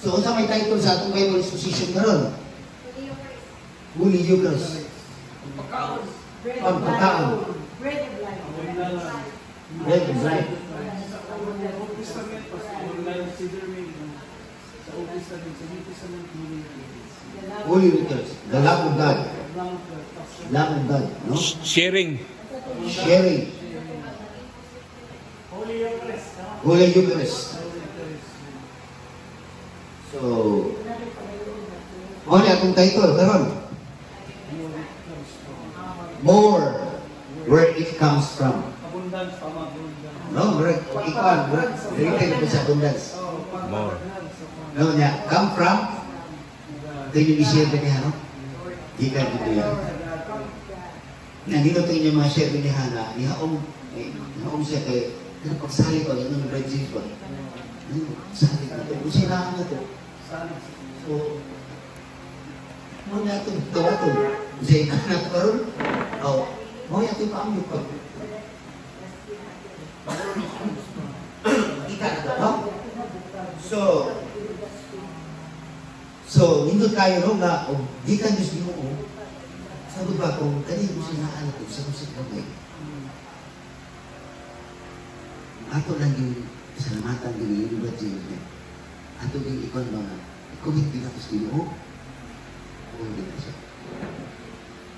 So, unsa may title sa atong Bible exposition karon? Holy Eucharist. Pagkaon. Bread of life. Bread of life. Holy Eucharist. The love of God. Love of God. No? Sharing. Sharing. Holy Eucharist. So, ano akong title karon? More where it comes from. No, ikaw, related ko sa abundance. More. No, niya, come from, ito yung i-share ba niya, no? Ika dito yan. Nandito ito yung mga share niya na, nihaong siya kay, pagsali ko, yung bread juice ko. Sali ko ito, usinahan na ito. So, mo na ito, ito. Kasi ikaw na ito karoon, mo na ito yung paamit ko. Ika na ito, no? So, nindot kayo, no, nga, di ka Diyos mo, sabi ba, kung kanina mo sinaan ito, sa musik kamay, ato lang yung salamatan din yung iba dyan, ato yung ikon mga, ikumit din ako sa Ginoo, hindi na siya.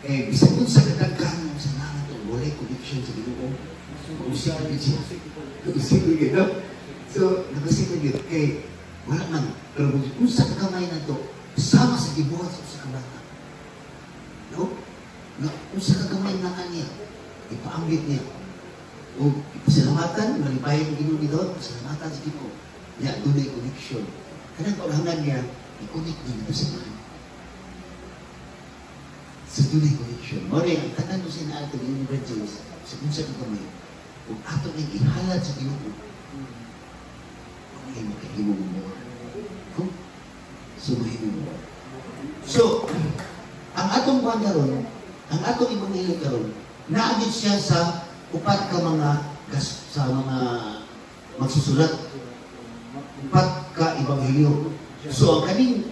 Eh, bisa dun sa kadagkan ng salamat ito, walay connection sa Ginoo, usik na dyan, usik na dyan, so, nag-usik na dyan, eh, wala man, pero kung sa kamay na ito, sama sa gibuhat sa kabata. No? Kung sa kagamay na kanya, ipaambit niya. O ipasalamatan, malibayan ng Ginoo dito, pasalamatan sa Ginoo. Niya, doon ay connection. Kanang kaulangan niya, i-connect niya ito sa mga. Sa doon ay connection. Mori, ang tanan mo siya na ato ng Evangelist, sa kung sa kagamay, kung ato nang ihalad sa Ginoo, ay makahimo mo. So, ang atong buwan karon, ang atong ibanghelyo karon, naagit siya sa upat ka mga magsusulat. Upat ka ibanghelyo. So, ang kaning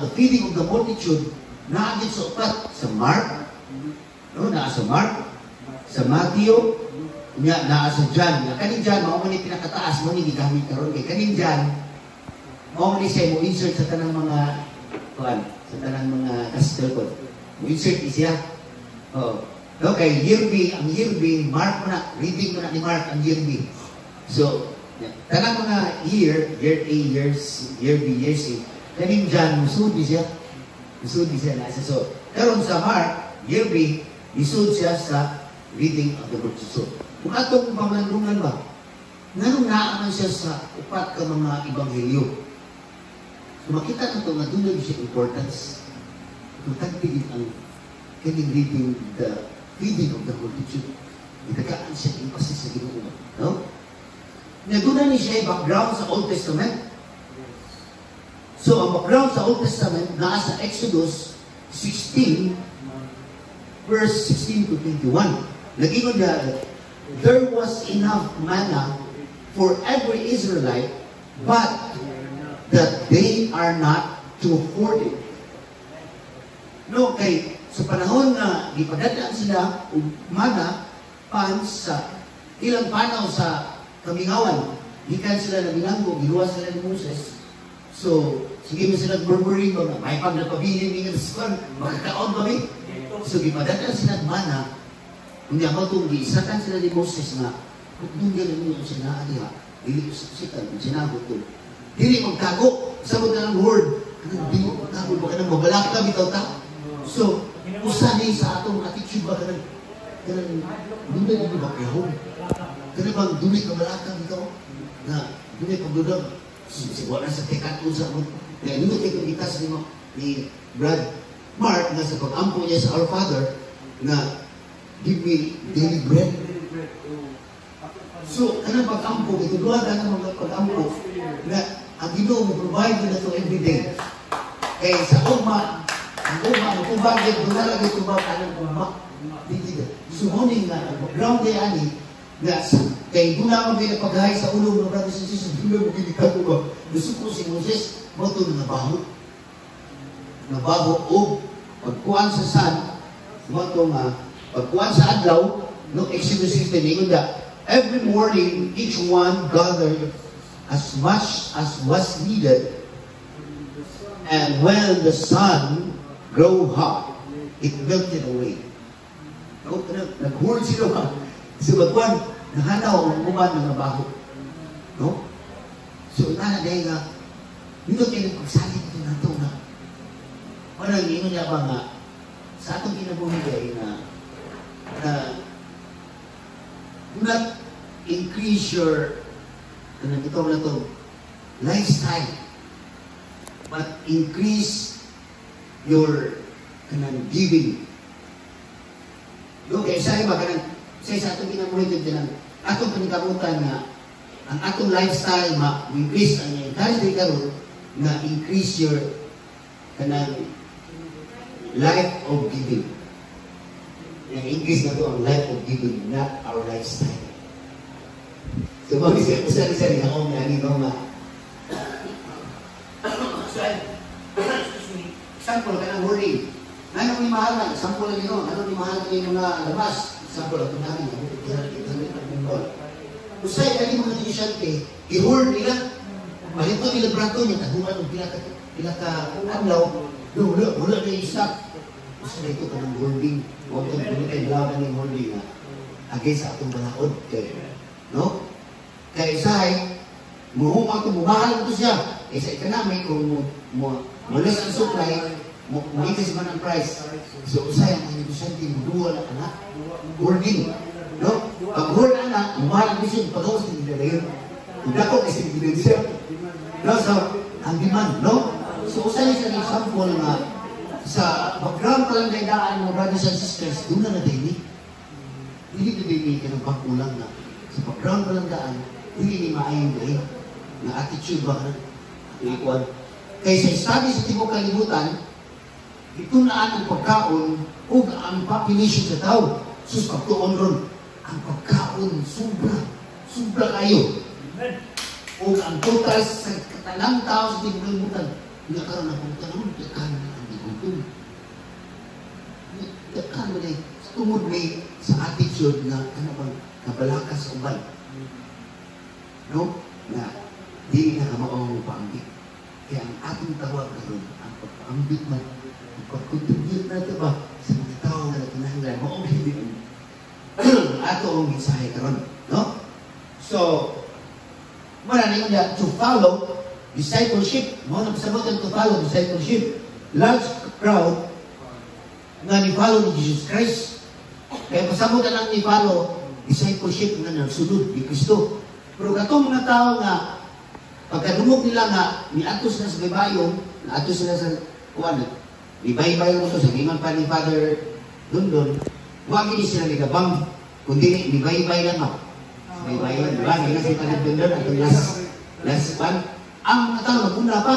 the feeding of the multitude, naagit sa upat, sa Mark, no, naa sa Mark, sa Matthew, naa sa John. Kaning John, maumani pinakataas mo ni gigamit karon kay kaning John, maumani siya mo insert sa tanang mga sa tanang mga gospel ko. Mo insert siya. Okay, year B, ang year B, Mark mo na, reading mo na ni Mark ang year B. So, tanang mga year A, year B, year C, kaning John, musudi siya. Musudi siya na isa. So, karon sa Mark, year B, isud siya sa reading of the book. So, kung atong pamanungan ba, nanong naaman siya sa upat ka mga ibanghelyo. So makita na ito nga doon siya importance. Kung tagpigin ang kaning reading the feeding of the multitude, itagaan siya emphasis sa Ginoo. No? Doon ni siya background sa Old Testament. So ang background sa Old Testament naa sa Exodus 16 verse 16 to 21. Nag-ingon na, there was enough manna for every Israelite, but that they are not to hoard it. No, kay sa panahon na ipadadaan sila manna pan sa ilang panaw sa kamingawan, gikan sila na binanggo, giluwas sila ni Moses. So, sige mo sila murmuring ba, may pag napabilin ni Ngaspan, makakaon kami. So, gipadadaan sila manna. Hindi ako itong giisakan sila ni Moses na kung galing nyo ang sinaaliha, hindi ko siksikan, ang sinagot ito. Hindi magtago, sabot na ng word. Hindi mo magtago, baka nang mabalak ka, bitaw ta. So, usani sa atong attitude ba ka nang dunay hindi ba kayahon? Kaya bang dunay ka malakang bitaw? Na dunay pagdudang, wala sa tekat usa mo. Kaya dunay kayo itas ni Brad Mark na sa pag-ampo niya sa Our Father na give me daily bread. So, kanang pag-ampo, ito doon ka ng mga pag-ampo na ang Ginoo mo provide na ito everyday. Eh, sa ugma, ang tubag, doon na lang yung tubag, anong ugma. So, morning nga, ang background niya ani, Kay dula mo pinapaghay sa ulo ng brothers and sisters, dula mo pinikato ba? Gusto ko si Moses, mo ito nabaho. Nabaho o pagkuhan sa sun, mo ito nga, pagkuhan sa adlaw, no Exodus 16, ingon na, every morning, each one gathered as much as was needed, and when the sun grew hot, it melted away. No, naghulog sila. So, magkuhan, nahanaw ang uman ng nabaho. No? So, dahil nga, dito kayo pagsalit ito na ito na. Parang yun niya ba nga, sa atong kinabuhi na do not increase your lifestyle, but increase your giving. Okay, sa iba, sa atong kinabuhi ito na, atong panikabutan na ang atong lifestyle ma-increase ang encourage karon na increase your life of giving. Yung increase na ito ang life of giving, not our lifestyle. So, mag-isip ko sari-sari ako na nino nga. So, example, kanang wording. Ano ni mahal na? Example lang yun. Ano ni mahal na yung mga labas? Example, ito namin. Usay kali mga negosyante, i-hold nila. Malito nila brato niya, taguman ng pila ka adlaw. Wala na yung stock. Gusto na ito ka ng holding. Huwag kong pinitay laban ng holding na against sa atong balaod. No? Kaya isahay, muhumang ito, bumahal ito siya. Isa ika namin, kung malas ang supply, muitis man ang price. So usay ang negosyante, muduwa na anak. Holding. No? Pag hold na, mahal ang vision, pag-awas ng dinalayon. Hindi ako kasi hindi siya. No? So, ang demand, no? So, usay sa example nga, sa background kalandayaan mo, brothers and sisters, doon na daily. Hindi na daily ka ng pagkulang na. Sa background kalandayaan, hindi ni maayong dahi. Na attitude ba ka? Ikuan. Kaya sa study sa Tibok Kalibutan, ito na ang pagkaon o ang population sa tao. Sus, pagtuon ron, ang pagkaon, sobra kayo. O ang total sa katalang tao sa Tibok Kalibutan, nagkaroon na kung tanong, nagkaroon na ang digutom. Nagkaroon na tumod may sa attitude na, ano bang, kabalakas sa uban. No? Na, di na kamaong paambit. Kaya ang ating tawag karon, ang pagpaambit man, ang pag-contribute na ito ba, sa mga tao na natinahanglan, maong hindi ato ang mensahe karon, no? So, maraming na to follow discipleship. Mo na pasabutan to follow discipleship. Large crowd na ni-follow ni Jesus Christ. Kaya pasabutan lang ni-follow discipleship na nagsunod ni Kristo. Pero katong mga tao nga, pagkadumog nila nga, ni-atos na sa baybayon, na-atos sila sa kuwan, ni-baybayon mo to, sa giman pa ni Father Dundon, huwag hindi sila nagabang, kundi ni-baybay lang ako. Baybayon, diba? Hindi na si Father Dundon, at last one, ang mga tao naguna pa.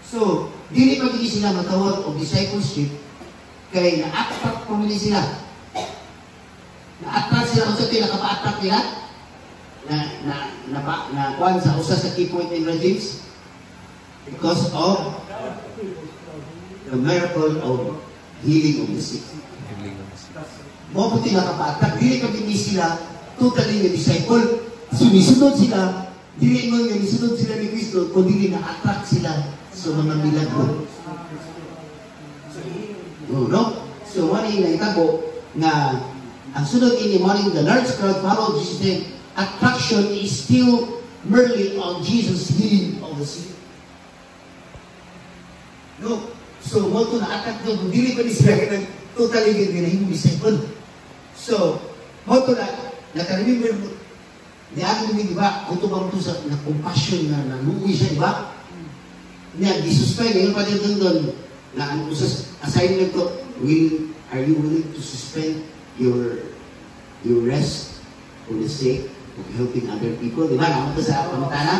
So, dili pa hindi sila matawag o discipleship, kaya na-attract pamili sila. Na-attract sila, kung saan nakapa-attract nila, na kuhan sa usa sa key point in regimes because of the miracle of healing of the sick. Mo puti nakapatag, dili pa din sila totally na disciple. Sunisunod sila, dili mo nga nisunod sila ni Kristo, kundi na-attract sila sa mga milagro. No? So, wala yung naitabo na ang sunod ini morning, the large crowd followed Jesus then. Attraction is still merely on Jesus healing of the sick. No? So, mo ito na-attract nyo, kung dili pa ni sila ka totally ginahimong disciple. So, mo ito nakaremember mo, ni akin namin, di ba, kung ito ba ito sa compassion na naluwi siya, di ba? Niya, di-suspend, ngayon pa din doon, na ang assignment ko, are you willing to suspend your rest for the sake of helping other people? Di ba? Naman ito sa pamatana,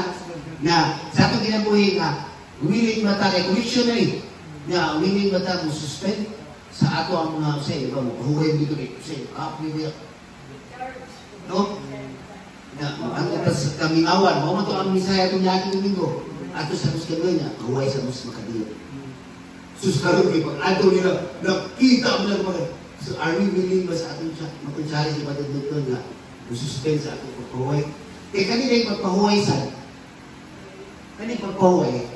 na sa itong ginabuhi nga, willing ba tayo, commissionary, na willing ba tayo suspend sa ato ang mga, say, di ba, mahuhay dito rin, say, kapoy niya. No? Ang utas kamingawan, mo man to ang misaya itong yaking domingo. Ato sa mus kanoy niya, huway sa mus makadiyot. Sus karon kay pag-adto nila, nakita mo lang mga. So are we willing ba sa atong makunsari sa batid dito nga suspend sa atong pagpahuway? Kaya kanina yung pagpahuway sa kanina pagpahuway,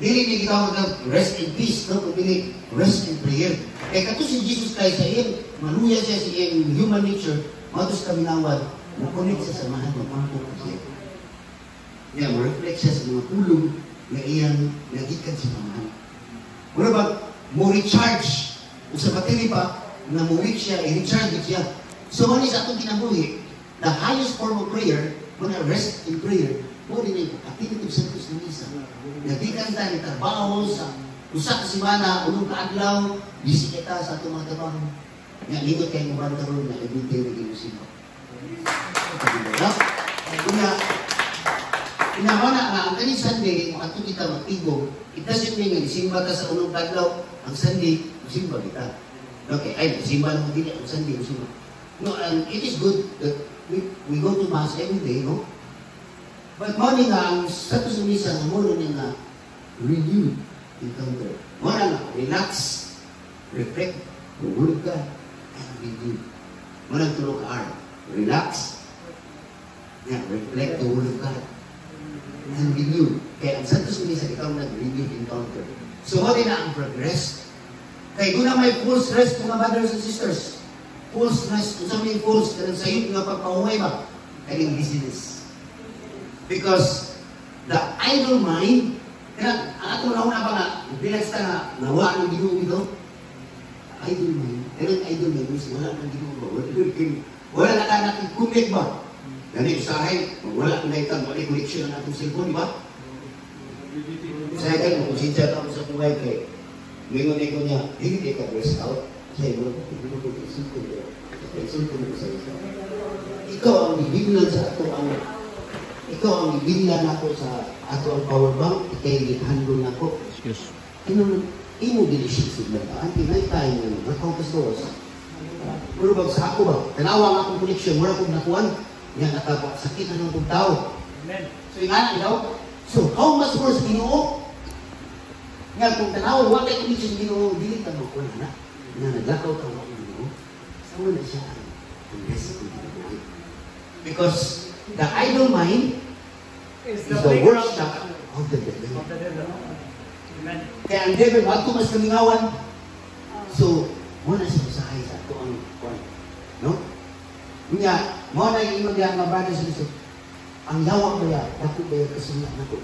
dili ni gitawag ng rest in peace, no? Kundi rest in prayer. Kaya kato si Jesus Christ sa iyang maluya siya sa iyang human nature, matos kaminawad, makonect sa samahan ng pangkok siya. Kaya ma-reflect siya sa mga tulong na iyang nagikan sa samahan. Muna ba, mo recharge, o sa battery pa, na mo-weak siya, i-recharge siya. So, ano sa atong kinabuhi, the highest form of prayer, muna rest in prayer, mo rin yung activity of Santos ng isa. Nagikan ta ni trabaho sa usa ka semana, unong kaadlaw, busy kita sa atong mga trabaho. Nga, ligot kayo mo ba karoon na everyday na ginusimba. Kaya, pinamana nga, ang kanin Sunday, makatong kita magtigong, it doesn't mean nga, simba ka sa unong kadlaw, ang Sunday, simba kita. Okay, ay, simba naman din ang Sunday, simba. No, and it is good that we go to Mass every day, no? But morning nga, ang status ng misa, ang muna niya nga, renewed encounter. Muna nga, relax, reflect, Word of God, and renew. Muna tulog ka, relax, reflect the Word of God, and renew. Kaya ang Santos Misa, ikaw nag-renew encounter. So, what na ang progress? Kaya kung na may full stress, mga brothers and sisters, full stress, kung sa may full stress, sa iyo nga pagpahuhay ba? Kaya business. Because the idle mind, kaya ang atong nauna ba nga, bilas ka nga, nawa ng ginoo ito, idle mind, kaya ang idle mind, wala ng ginoo ba? Wala na ka natin-connect ba? Ganit usahay, wala na itang wala connection ng atong cellphone, di ba? Usahay kayo, kung sinsya ka sa buhay kayo, ngayon ko niya, hindi ka rest out, kaya mo, ikaw ang bibiglan sa ato ang ikaw ang bibiglan ako sa ato ang power bank, ikay handle na ako. Imo delisyon sigla. Ang pinay tayo ng nakaupas doos. Pero bag sa ako ba, tanawa nga akong koneksyon, wala kong nakuhan, yan nakabak, sakit na ng tao. So yung anak daw, so how much more sa Ginoo? Nga kung tanawa, wala kayo koneksyon sa Ginoo, dili ka mo ko na, naglakaw ka mo ng Ginoo, sama na siya ang rest of the mind. Because the idle mind is the workshop of the devil. Kaya ang devil, wag ko mas kamingawan. So, muna siya usahay sa ito ang point. No? Kanya, muna yung imag yan, mga brothers and sisters, ang yawa ba yan, dako ba yan kasunod na ko?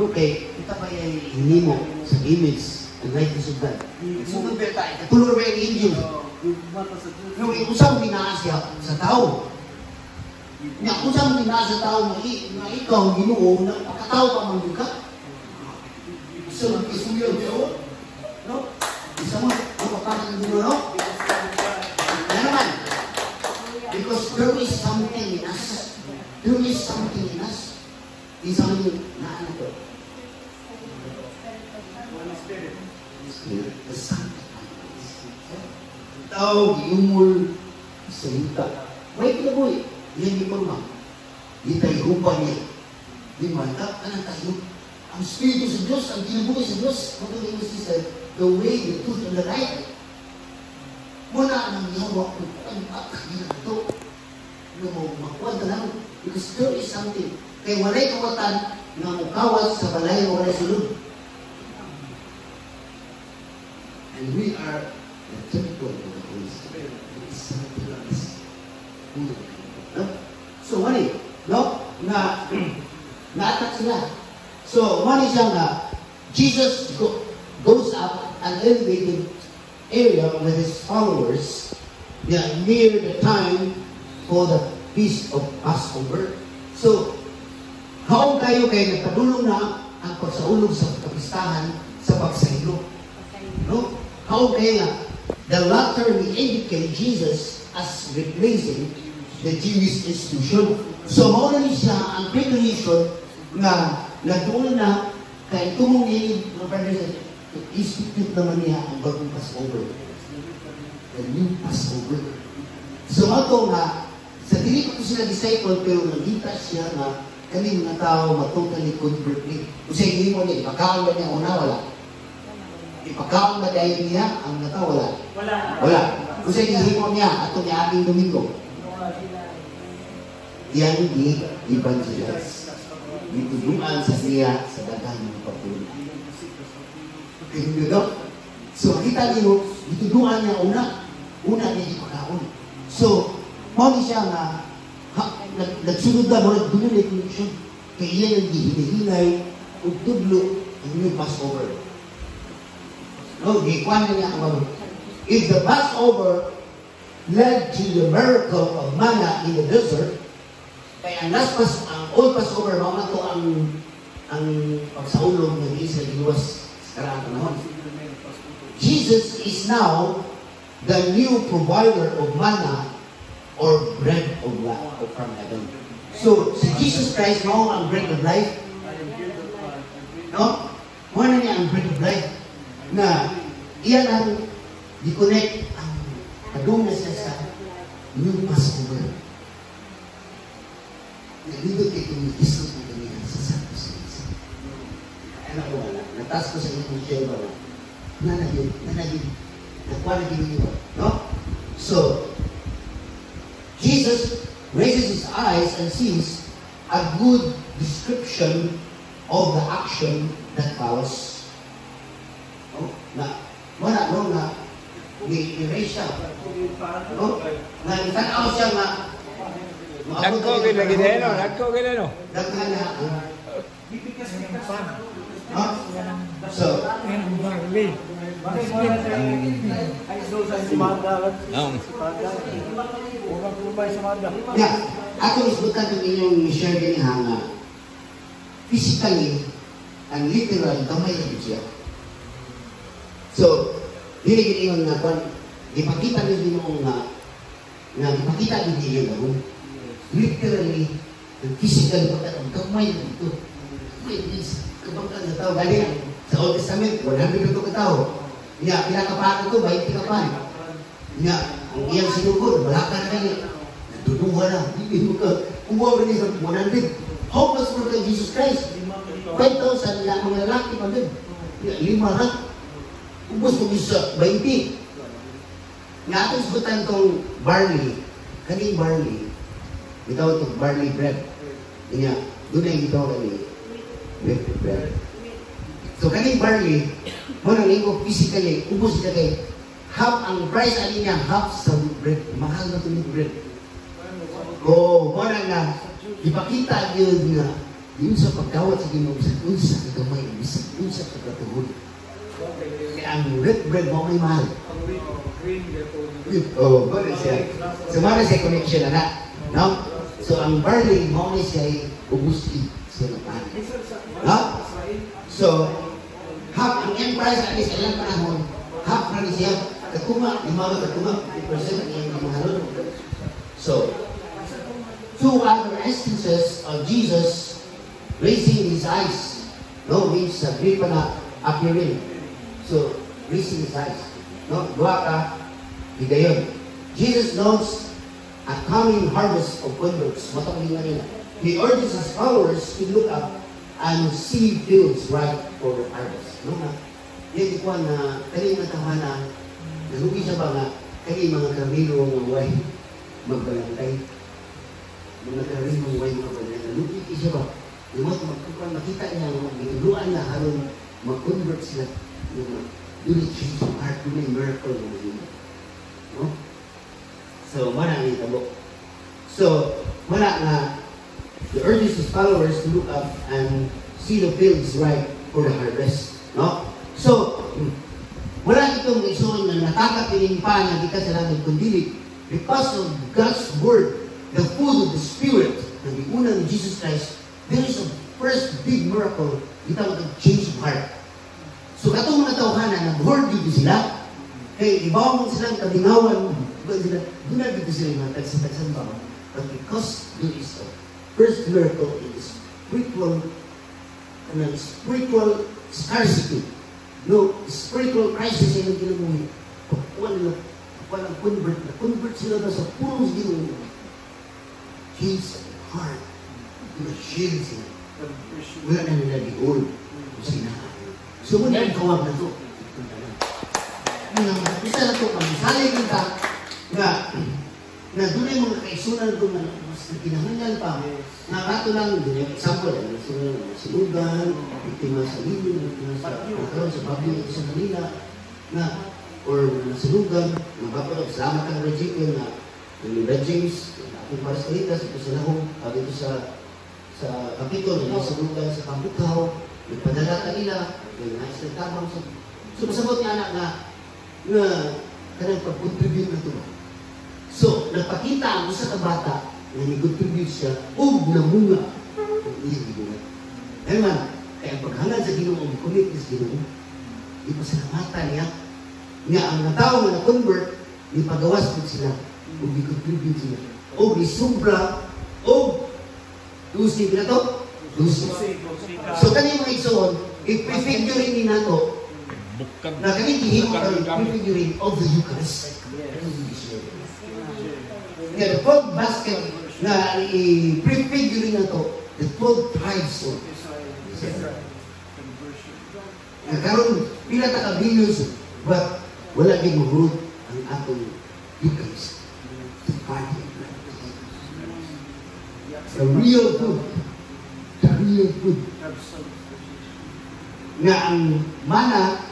No, kay, kita ba yan hindi mo sa image and likeness of God? Sugod ba tayo? Katulor ba yung angel? No, ikusang binaas siya sa tao. Nga, kusang binaas sa tao na ikaw, Ginoo, na pakatao pa man ka. So, isuyo, no? Isa mo, kapapakang Ginoo, no? Ano naman? Because there is something in us. There is something in us. Isa mo yung naanak ko. The sanctifies. Tao, giyumul, salita. May kinaboy. Yan di pagmang. Di tayo upa niya. Di manta, anong tayo? Ang Espiritu sa Diyos, ang kinabuhi sa Diyos, magaling mo siya, the way, the truth, and the right. Muna ang yawa ko, ang akakina ito. Makuha ka lang. Because there is something. Kaya walay kawatan na mukawat sa balay o walay sulod. And we are the temple of the Holy Spirit. It is something else. No? So, mali, no? Na-attack sila. So, mali siya nga, Jesus goes up an elevated area with his followers near the time for the Feast of Passover. So, haong kayo nagpadulong na ang pagsaulog sa kapistahan sa pagsahilo. No? Haong kayo nga, the latter will indicate Jesus as replacing the Jewish institution. So, mauna ni siya ang preparation na nagdoon na kay tumungin ng brothers, institute naman niya ang bagong Passover. The new Passover. So, ato nga, Sa dili ko sila disciple, pero nakita siya na kani mga tao matotally convert ni. Kung sa hindi mo niya, ipakaon ba niya una? Wala. Ipakaon ba dahil niya ang mga tao? Wala. Wala. Kung sa hindi mo niya, ato niya ating Domingo. Yan di evangelize. Ditulungan sa niya sa dagang ng pagpunan. Hindi do? So, kita niyo, ditulungan niya una niya ipakaon. So, mali siya nga, nagsunod na mo, nagdunod na connection. Kaya iyan ang gihinay o tudlo ang new Passover. No, gikuan na niya ang if the Passover led to the miracle of manna in the desert, kaya ang old Passover, mga ito ang pagsaulong ng Israel giluwas sa karang panahon. Jesus is now the new provider of manna or bread of life from heaven. So, si Jesus Christ mo ang bread of life. No? Muna niya ang bread of life na iyan ang di-connect ang padung na siya sa new Passover. Nalito kayo kung discuss mo kami sa Santos. Ano ko wala? Natas ko sa inyong share ba? Nanagin. Nakuha na gini no? So, Jesus raises his eyes and sees a good description of the action that follows. No? Ni-raise siya. No? Itanaw siya nga. Nagko gineno. Daghan na. So, ako isbutan ng inyong share din nga physically and literal gamay na siya. So, hindi yun nga ipakita din mo nga ipakita din niyo gawin. Literally and physically ang gamay na ito. Kabangkan na tao galing sa Old Testament, 100 ka tao. Nga, pinakapahan ito, 20 ka pa. Nga, ang iyang sinugod, wala ka na kayo. Naduduha na. Hindi mo ka, kumuha ka niya sa 100. How much more kay Jesus Christ? 5,000 na mga lalaki pa din. Nga, 5 na. Ubus mo sa 20. Nga, ito sagutan kong barley. Kaning barley. Ito itong barley bread. Nga, doon na ito kami. Bread. So, kaning barley, mo nang linggo physically, ubos siya kay half ang price ali niya, half sa bread. Mahal na itong bread. Mo nang na, ipakita yun nga, yun sa pagkawat sa Ginoo, sa unsa ka gamay, bisag unsa ka katuhod. Kaya ang red bread mo may mahal. Mo na siya. So, mo na siya connection na. No? So, ang barley, mo na siya ubos siya na mahal. No? So, half ang end price at least ilang panahon, half na siya, katuma, 5% ang iyang mahalon. So, two other instances of Jesus raising his eyes, no, means gripa na appearing. So, raising his eyes. No, dua ka, higayon. Jesus knows a coming harvest of converts. Matangin na nila. He urges his followers to look up and see fields ripe for harvest. No nga, yan ikuan na kani matahana, nalugi siya ba nga, kani mga karnero ng way magbalantay. Mga karnero ng way magbalantay. Nalugi siya ba? Yung magkukuan, makita niya, magituluan na haron mag-convert sila. Doon yung change of heart, doon yung miracle ng mga. No? So, marami tabo. So, wala nga, he urges his followers to look up and see the fields ripe for the harvest. No? So, wala itong isuon na nakakapiling pa na di ka sa langit kundi because of God's Word, the food of the Spirit, na diuna ni Jesus Christ, there is a first big miracle itawag ang change of heart. So, katong mga tawhana, nag-word dito sila, kaya ibaw mo silang kabingawan, doon na dito sila yung mga tagsa-tagsan ba? But because there is a first miracle is spiritual scarcity. No, spiritual crisis yung ginawa. Kukuha ng convert sila na sa purong ginawa. his heart. Nag-shield sila. Wala na nila diol. So, muna ang kawag na ito. Isa na ito, pag-isalay kita na doon ay mga kaisunan doon na mas kinahanglan pa. Na kato lang, example, nasunugan, biktima sa libo, biktima sa pablo sa Manila, or nasunugan, magpapalog, salamat ang Rajikin na Brad James, aking Parasalitas, ito sa Lahong, dito sa Kapitol, nasunugan sa Pambutaw, nagpadala kanila, nais ng tamang sa... So, masabot niya anak na kanang pag-contribute na ito. So, napakita ang isa ka bata na nag-contribute siya o namunga ang iyang gibuhat. Eman, kaya paghangad sa Ginoo, kulit sa Ginoo, ipasalamatan niya nga ang natao na na-convert, ipagawas po sila o nag-contribute sila. O isubra, o lusig na to, lusig. So, kanina mga igsoon, i-prefiguring ni nato na kanina hihimo ka i-prefiguring of the Eucharist. Kaya the 12 basket na i-prefiguring na to, the 12 tribes of karon pila ta ka billions, but wala din mahurot ang atong Eucharist. The party. The real food. The real food. Nga ang mana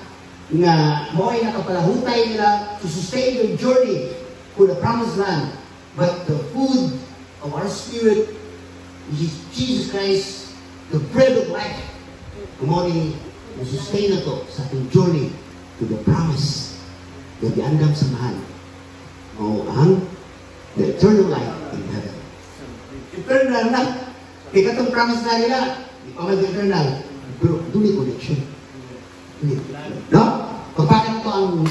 nga mo ay nakapalahutay nila to sustain your journey to the promised land. But the food of our spirit, which is Jesus Christ, the bread of life, kumoni na sustain na to sa ating journey to the promise na giandam sa mahal. O ang the eternal life in heaven. Eternal na. Kaya katong promise na nila, di pa mag-eternal. Pero doon yung connection. No? Pagpakan ito ang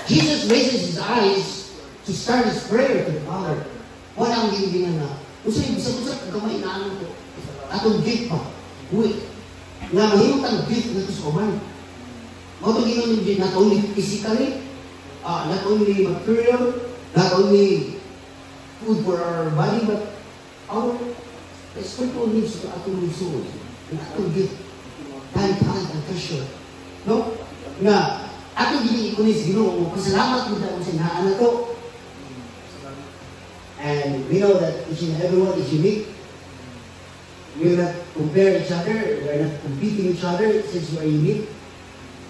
Jesus raises his eyes to start his prayer to the Father. Wala ang gingingan na. Usay, bisa-bisa kamay na ano ko. Atong gift pa. Uy. Nga mahimot ang gift na ito sa kuman. Mga gingingan yung gift, not only physically, not only material, not only food for our body, but our spiritual needs to atong soul. Ang atong gift. Time, talent, and treasure. No? Nga, atong gini-ikunis Ginoo, pasalamat mo na sa nahan na to. And we know that each and everyone is unique. We will not compare each other. We are not competing each other since we are unique.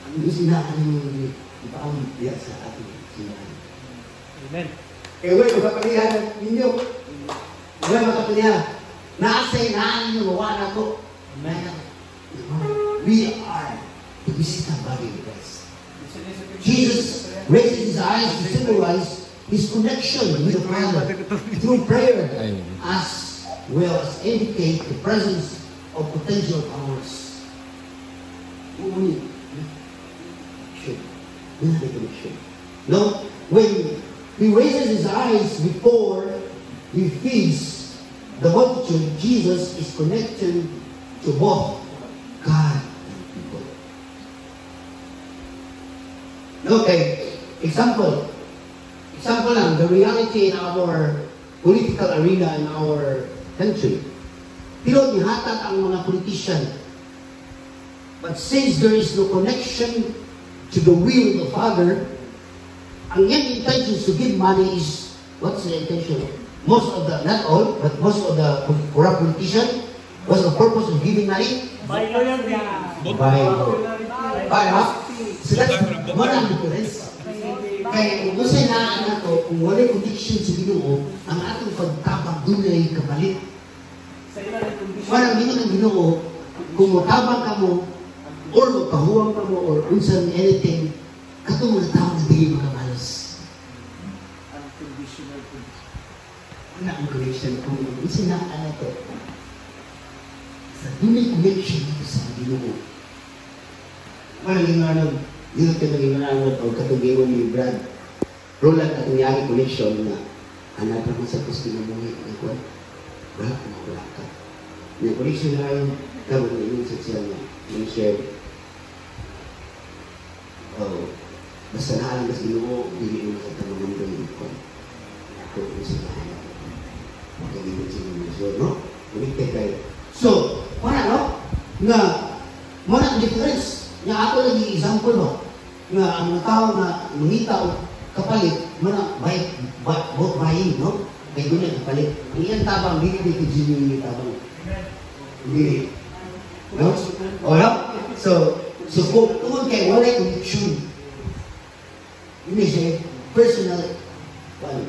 Ang isinahan mo yung ipakamit sa ating sinahan. Amen. Kaya huwag magkapalihan ninyo. Huwag magkapalihan. Naasay naan ninyo, mawa na ko. We are the visible body of Christ. Jesus raises his eyes to symbolize his connection with the Father through prayer, as well as indicate the presence of potential powers. No, when he raises his eyes before he feeds the multitude, Jesus is connected to both God and people. Okay, example lang, the reality in our political arena in our country. Pero nihatag ang mga politician. But since there is no connection to the will of the Father, ang yung intention to give money is, what's the intention? Most of the, not all, but most of the corrupt politician, what's the purpose of giving money? By loyalty. By ha? So that's one of the difference. Kaya kung usay na nato, kung wala condition sa Ginoo, ang atong pagtabang dunay kapalit. Walang Ginoo ng Ginoo, kung matabang ka mo, or magpahuwang ka mo, or unsan anything, katong mga tao na hindi makamalas. Wala ang connection kung usay na nato. Sa dunay connection dito sa Ginoo. Walang Ginoo dito ka naging mananod o katugingon ni Brad Roland at nangyari connection na anak naman sa pusti ng mga ikuan. Wala ka. May connection na rin kamo na yung social na yung share. Basta na alam kasi mo, hindi mo sa tanong ng ikuan. ako kung sinahan. Magkagibig sa inyo. So, no? Connected kayo. So, wala, no? Nga, wala ang difference. Nga ako lagi example, no? Nga ang tao na mangita o kapalit, wala, both buying, no? Kaya doon yung kapalit. Ang iyan tabang, hindi genuine tabang. Hindi. No? O, no? So, kung tungkol kayo, wala yung connection. Hindi siya personal.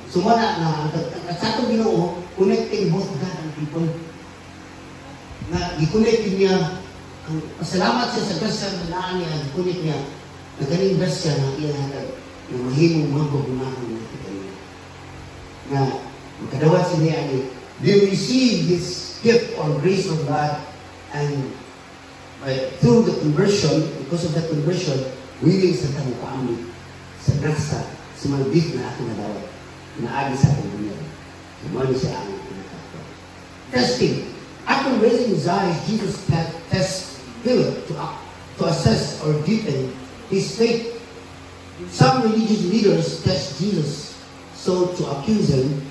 Sumala na, at sa itong Ginoo, connecting both God and people. Na i-connect niya, ang pasalamat siya sa grasya na naan niya, i-connect niya, na galing grasya na iyahatag, na mahimong magbagunahan ng kita niya. Na, magkadawat siya niya, they receive this gift or grace of God, and through the conversion, because of that conversion, willing sa tamukaan sa grasya, sa mga gift na ating nadawat, na agi sa ating dunia. Kumano siya ang pinakakot. Testing. After raising his eyes, Jesus tests Philip to assess or deepen his faith. Some religious leaders test Jesus so to accuse him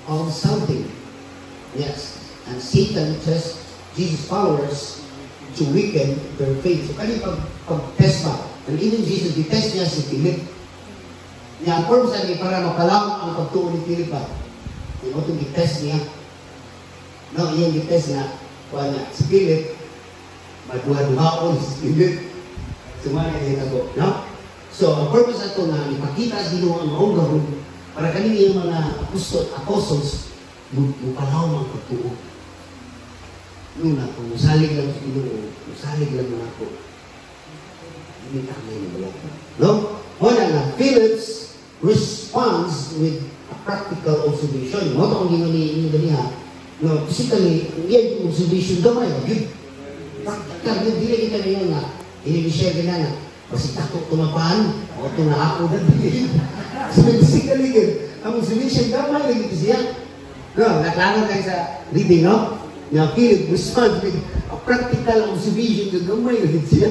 of something. Yes. And Satan tests Jesus' followers to weaken their faith. So, kani pag-test ba? And even Jesus, test niya si Philip. Niya, ang purpose niya para makalam ang pagtuon ni Philip ba? Yung itong i-test niya. No, yung i-test na, si Philip, magduha-duhaon si Philip. Sumaya niya ako. No? So, ang purpose ito na ipakita sa Ginoo ang maong gawin para kanina yung mga apostles, mukalaw ang pagtuon. Nung ako, musalig lang sa Ginoo, musalig lang na ako. Hindi ka may nabalat. No? Wala na, Philip's responds with a practical observation. Mo ito ang gingali niya. No, physically, yan yung observation gamay. Practical, yung dili kita niyo nga. Ini-share ka na. Kasi takot tumapan, o ito na ako na din. So, physically, ang observation gamay, naging siya. No, naklaro tayo sa reading, no? Na Philip responds with a practical observation na gamay, naging siya.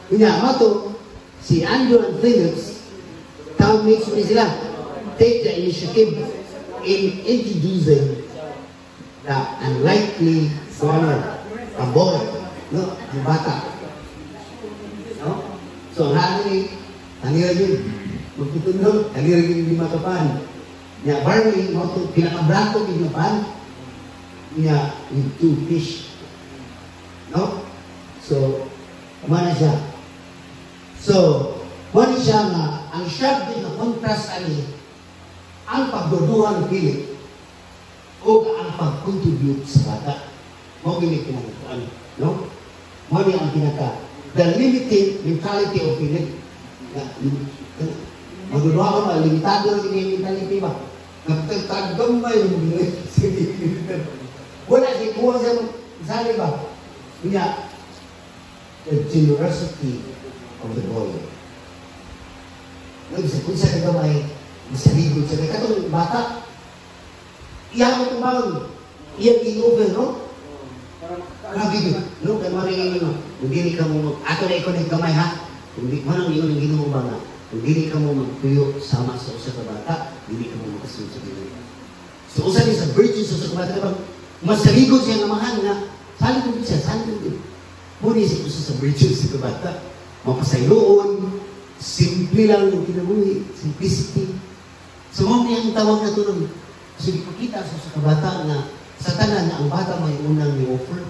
Kanya, mato, si Andrew and Phillips, townmates mo sila, take the initiative in introducing the unlikely donor, a boy, no, ang bata. No? So, nanira yun. Magtutundog, nanira yun yung matapan. Niya, Barney, pinakabrato yung mapan, niya, with 2 fish. No? So, kumana siya. So, wala siya nga, ang sharp din na contrast ani, ang pagduduhan ng Philip o ang pag-contribute sa bata. Mo gini kinakakuan, no? Mo ni ang the limited mentality of Philip. Magduduhan ko ba, limitado rin yung mentality ba? Nagtagambay yung Philip. Wala siya kuha siya sali ba? Kanya, the generosity of the boy. Kung sa kagamay, masaligod sa kaya. Katong bata, iyan mo tumbang, iyan in-over, no? Lagi yun, no? Kaya maringin mo, kung dili ka mo, ato na ikaw na gamay, ha? Kung di, manang yun ang ginuubang na, kung dili ka mo magtuyo sama sa usa ka bata, dili ka mo makasunod sa Ginoo. So, usa din sa virtues sa usa ka bata, diba? Masaligod siya nga mahal na, saligod siya, saligod din. Muna siya usa sa virtues sa ka bata. Mapasayloon, simple lang yung kinabuhi, simplicity. So, mamaya ang tawag na tulong. So, ipakita sa kabata na sa tanan na ang bata may unang ni-offer.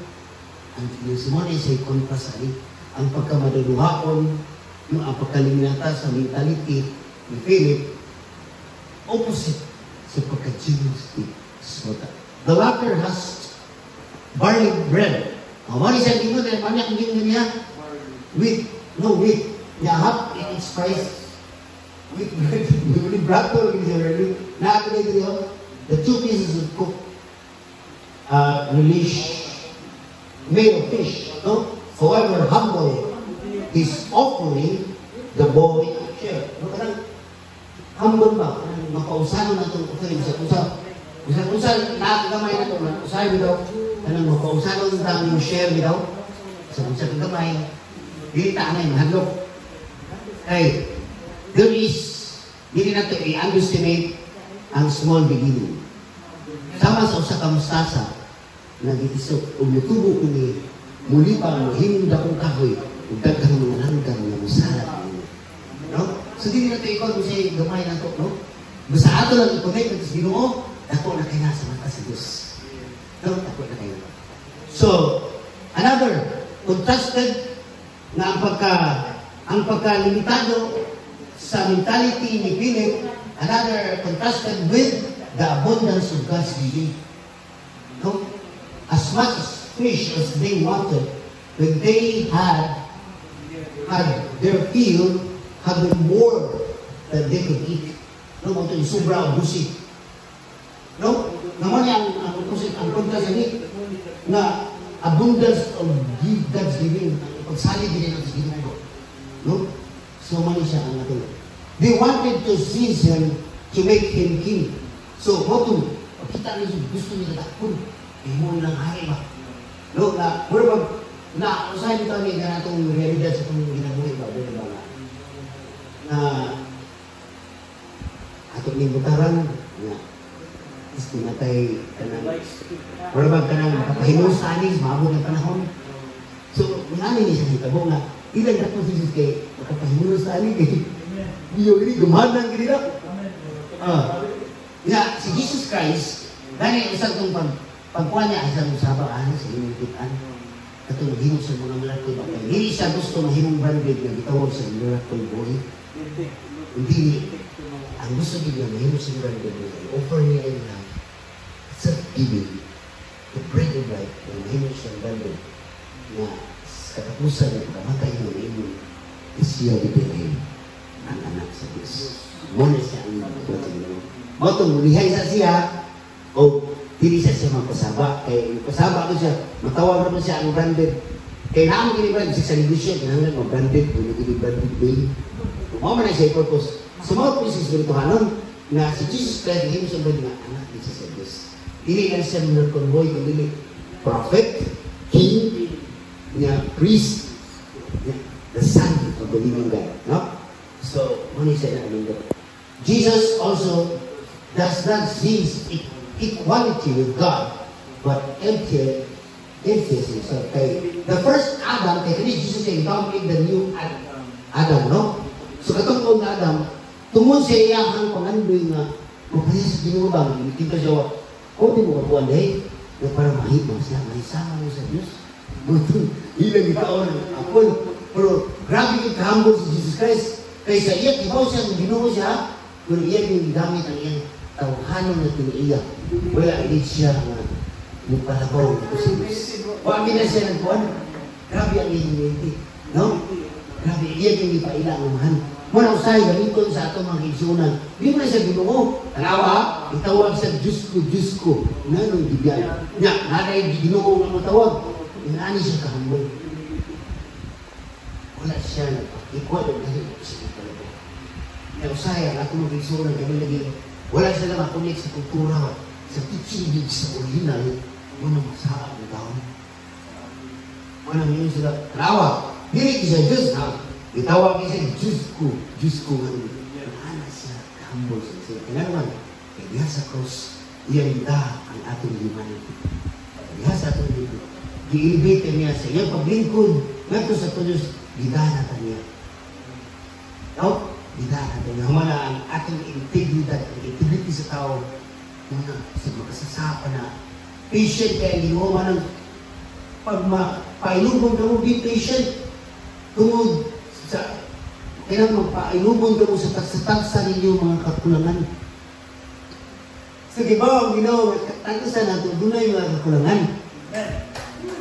Ang simone siya kontrasali. Ang pagkamadaluhaon, yung ang pagkaliminata sa mentality ni Philip, opposite sa pagka-generosity sa bata. The latter has barley bread. Mali siya dito, dahil manyak ang ginagawa niya. With Yahap in its price with brato the 2 pieces of cooked relish made of fish. No? However humble his offering, the boy shared. No, humble ba? Mapausahan na itong offering sa usap. Usap, nakagamay na ito. Usahin mo daw. Mapausahan na itong yung share mo daw. Sa usap gamay. Dili ta na yung hadlok. Hey, there is, hindi na ito i-underestimate ang small beginning. Sama sa usa ka mustasa, nagitisok, ug natubo ko ni muli pa mahimong dakong kahoy, ug daghang mga langgam nga mosalat niyo. No? So dili na ito ikot, kasi gamay na ito, no? Basta ato lang i-connect natin sa Ginoo, dako na kayo na sa mata sa Diyos. No? Dako na kayo. So, another, contrasted na ang pagkalimitado sa mentality ni Philip, another contrasted with the abundance of God's giving. No? As much as fish as they wanted, when they had their field, had more than they could eat. No? Ito yung sobra o busi. No? Naman ang contrast ni na abundance of God's giving, pagsalig din ang giving ko. No? So, mali siya ang natin. They wanted to seize him to make him king. So, moto, pagkita niyo, gusto nila takpon. Eh, mo lang hari ba? No, usahin ito ni na itong realidad sa itong ginabuhi ba? Diba ba? Na, atong nibutaran, na, gusto na tayo, wala ka nang kapahimus sa anis, maabot ng panahon. So, nanay niya sa hitabo nga, ilan na po si Jesus kay kapahimus sa anis, kay iyo, ini gumanang gini na. Si Jesus Christ, dahil isang itong pagkuha niya, isang usabaan sa inimpitan, katong hinong sa mga miracle ba? Hindi siya gusto mahimong branded na gitawag sa miracle boy. Hindi. Ang gusto niya mahimong sa branded na offer niya yung life. It's a giving. To bring it right, na mahimong sa branded na katapusan na pagkamatay ng imong is siya dipilin ang anak sa Diyos. Muna siya ang pagkamatay. Matong mulihay sa siya, o hindi siya magpasaba. Kaya magpasaba ko siya, matawag naman siya ang branded. Kaya naman gini-branded siya sa negosyo, kailangan mag-branded, gini-branded day. Mga man siya i-purpose. Sa mga pieces ng Tuhanon, na si Jesus Christ, hindi mo siya ba nga anak din sa Diyos. Hindi lang siya mga convoy, kundi prophet, king, priest, the son of the living God. No? So, muna siya na aming God. Jesus also does not cease equality with God, but empties himself. Okay. The first Adam, kaya kani Jesus ay founding the new Adam, no? So katong kong Adam, tungod sa iyang pangandoy nga, mapaya sa ginubang, kita siya, kung di mo kapuan dahil, na para mahibang siya, mahisama mo sa Diyos. Ilang ikaw ng apol. Pero grabe yung kahambol si Jesus Christ. Kaysa iyak, ibaw siya, kung ginuho siya, kung iyak yung gamit ang iyang tawhanon na tiniiyak. Wala, hindi siya nga nagpalabaw ito sa Diyos. Pagi na siya nagpuan. Grabe ang iyong no? Grabe, iyan yung ipaila ang mahan. Muna usay, gamiton sa atong mga igsunan. Di mo na siya ginuho. Tanawa, itawag sa Diyos ko. Nanong bigyan. Nya, nanay ginuho nga matawag. Inaani siya kahambol. Wala siya nagpakikwa doon dahil siya talaga. Nya usay, ang atong mga igsunan kami lagi. Wala sila makunik sa kultura, sa teaching, sa original. Muna masaak na taon. Muna ngayon sila, tanawa. Dili siya Diyos na. Itawag siya, Diyos ko nga. Naana siya, humble siya. Kaya naman, kaya sa cross, iyanda ang atong humanity. Kaya sa atong humanity. Gi-elevate niya sa iyang paglingkod. Ngayon sa ito Diyos, gidanata niya. No? Gidanata niya. Humana ang atong integridad, ang integrity sa tao, muna sa makasasapa na patient kaya ginuha ng pagpailubong ka mo, be patient. Tungod sa kaya magpailubon ka mo sa tagsa ninyo mga kakulangan. Sige ba, ang ginawa, tagsa natin, doon na yung mga kakulangan.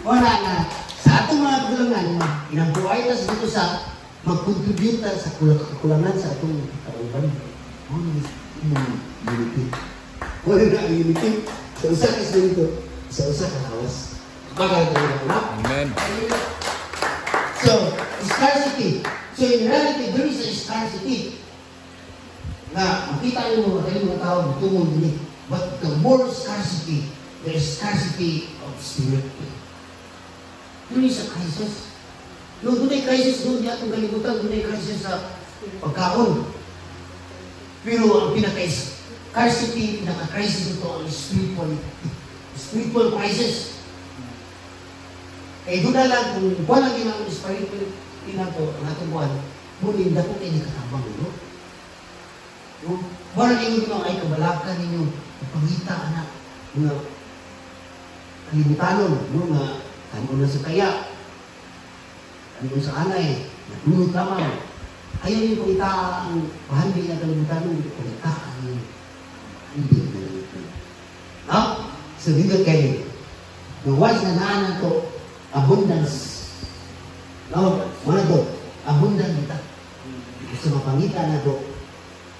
Wala na, sa atong mga kakulangan, inampuay na dito sa mag-contribute sa kakulangan sa atong kauban. Unity. Wala na ang unity. Sa usa ka dito, sa usa ka hawas. Bagay na. Amen. So, scarcity. So, in reality, there is a scarcity na makita niyo mga tao tungkol din. But the more scarcity, there is scarcity of spirit. There is a crisis. Doon ay crisis doon niya itong kalibutan. Doon ay crisis sa pagkaon. Pero ang pinaka-scarcity scarcity, pinaka-crisis ito ang spiritual crisis. Doon na lang, kung walang ginang spiritual ito, ang atong buwan, muli, dako kayo ni katabang ito. Walang inyo ito ay kabalakan ninyo, pangita, anak, nga, kalibutanon, nga, ano na sa kaya, ano sa anay, natulog lamang. Ayaw yung pangita ang pahandi na kalibutanon, pangita ang hindi na ito. So, dito kayo, the wise na naanan to, abundance. Mana to? Abundant kita. Sa mapangita na to,